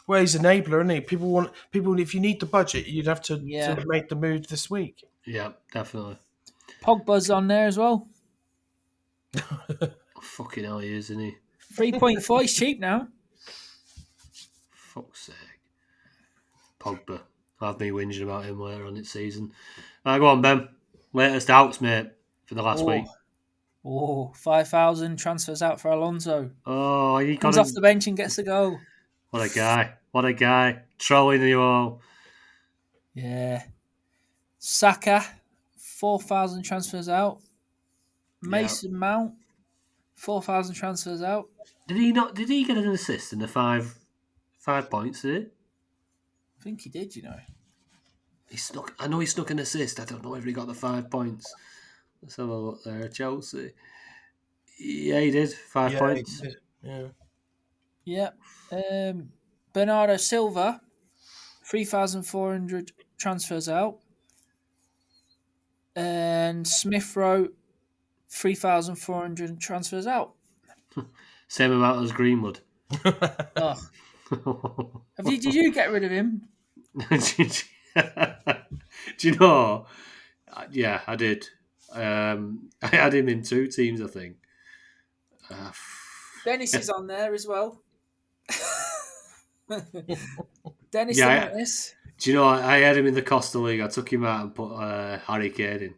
Well, he's an enabler, isn't he? People. If you need the budget, you'd have to make the move this week. Yeah, definitely. Pogba's on there as well. Fucking hell, he is, isn't he? 3.4 is cheap now. Fuck's sake. Pogba. I'll have me whinging about him later on this season. Go on, Ben. Latest outs, mate, for the last week. 5,000 transfers out for Alonso. Oh, he Comes off the bench and gets the goal. What a guy. What a guy. Trolling you all. Yeah. Saka, 4,000 transfers out. Mason Mount, 4,000 transfers out. Did he get an assist in the 5 points, did he? I think he did, you know. I know he snuck an assist. I don't know if he got the 5 points. Let's have a look there. Chelsea. Yeah, he did. 5 points. Yeah. Bernardo Silva, 3,400 transfers out. And Smith Rowe, 3,400 transfers out. Same amount as Greenwood. Oh. Did you get rid of him? Do you know? Yeah, I did. I had him in 2 teams, I think. Dennis is on there as well. Dennis Yeah, and Dennis. Do you know, I had him in the Costa League. I took him out and put Harry Kane in.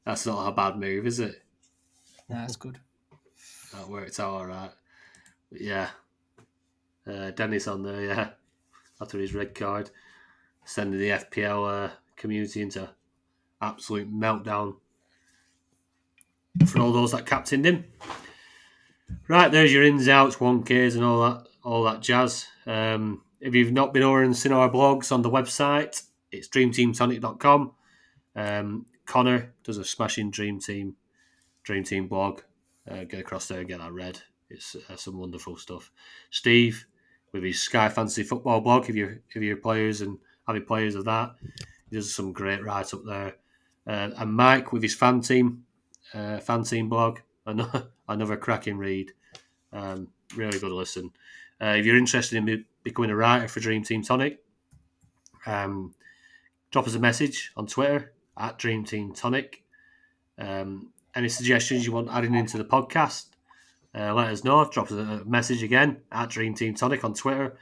That's not a bad move, is it? Nah, that's good. That worked out all right. But yeah. Dennis on there, yeah. After his red card. Sending the FPL community into absolute meltdown for all those that captained him. Right, there's your ins, outs, 1Ks and all that jazz. If you've not been over and seen our blogs on the website, it's dreamteamtonic.com. Connor does a smashing Dream Team blog. Get across there and get that read. It's some wonderful stuff. Steve with his Sky Fantasy Football blog. If you're players and having players of that, he does some great write up there. And Mike with his fan team blog. Another cracking read. Really good listen. If you're interested in becoming a writer for Dream Team Tonic, drop us a message on Twitter at Dream Team Tonic. Any suggestions you want adding into the podcast, let us know. Drop us a message again at Dream Team Tonic on Twitter.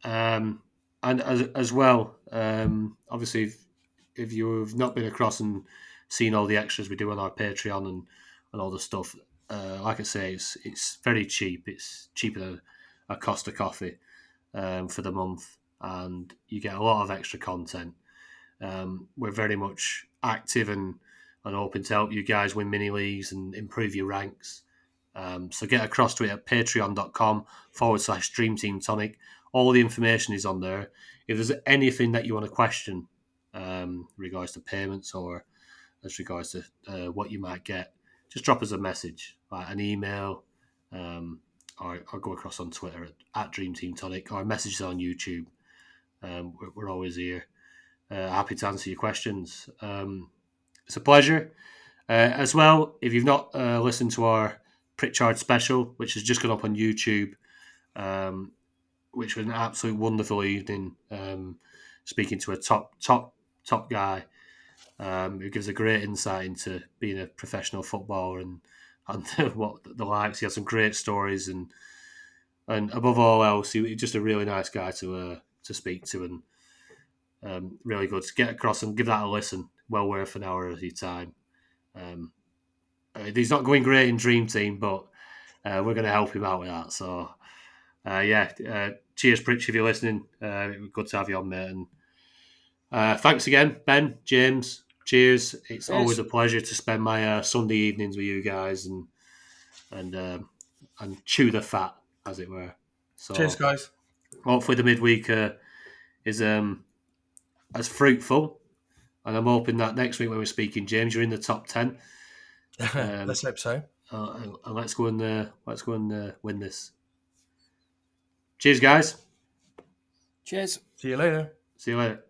And as well, obviously, if you've not been across and seen all the extras we do on our Patreon and all the stuff, like I say, it's very cheap. It's cheaper than a Costa coffee for the month, and you get a lot of extra content. We're very much active and open to help you guys win mini leagues and improve your ranks. So get across to it at patreon.com/DreamTeamTonic. All the information is on there. If there's anything that you want to question regards to payments or as regards to what you might get, just drop us a message, like an email, or go across on Twitter at DreamTeamTonic, or message us on YouTube. We're always here. Happy to answer your questions. It's a pleasure. As well, if you've not listened to our Pritchard special, which has just gone up on YouTube, which was an absolute wonderful evening, speaking to a top guy who gives a great insight into being a professional footballer and and what the likes. He had some great stories, and above all else, he's just a really nice guy to speak to, and really good to get across and give that a listen. Well worth an hour of your time. He's not going great in Dream Team, but we're going to help him out with that. So, cheers, Pritch, if you're listening. Good to have you on, mate. And thanks again, Ben, James. Cheers. It's always a pleasure to spend my Sunday evenings with you guys and chew the fat, as it were. So, Cheers, guys. hopefully the midweek is as fruitful, and I'm hoping that next week when we're speaking, James, you're in the top 10. Let's hope so. And let's go and win this. Cheers, guys. Cheers. See you later. See you later.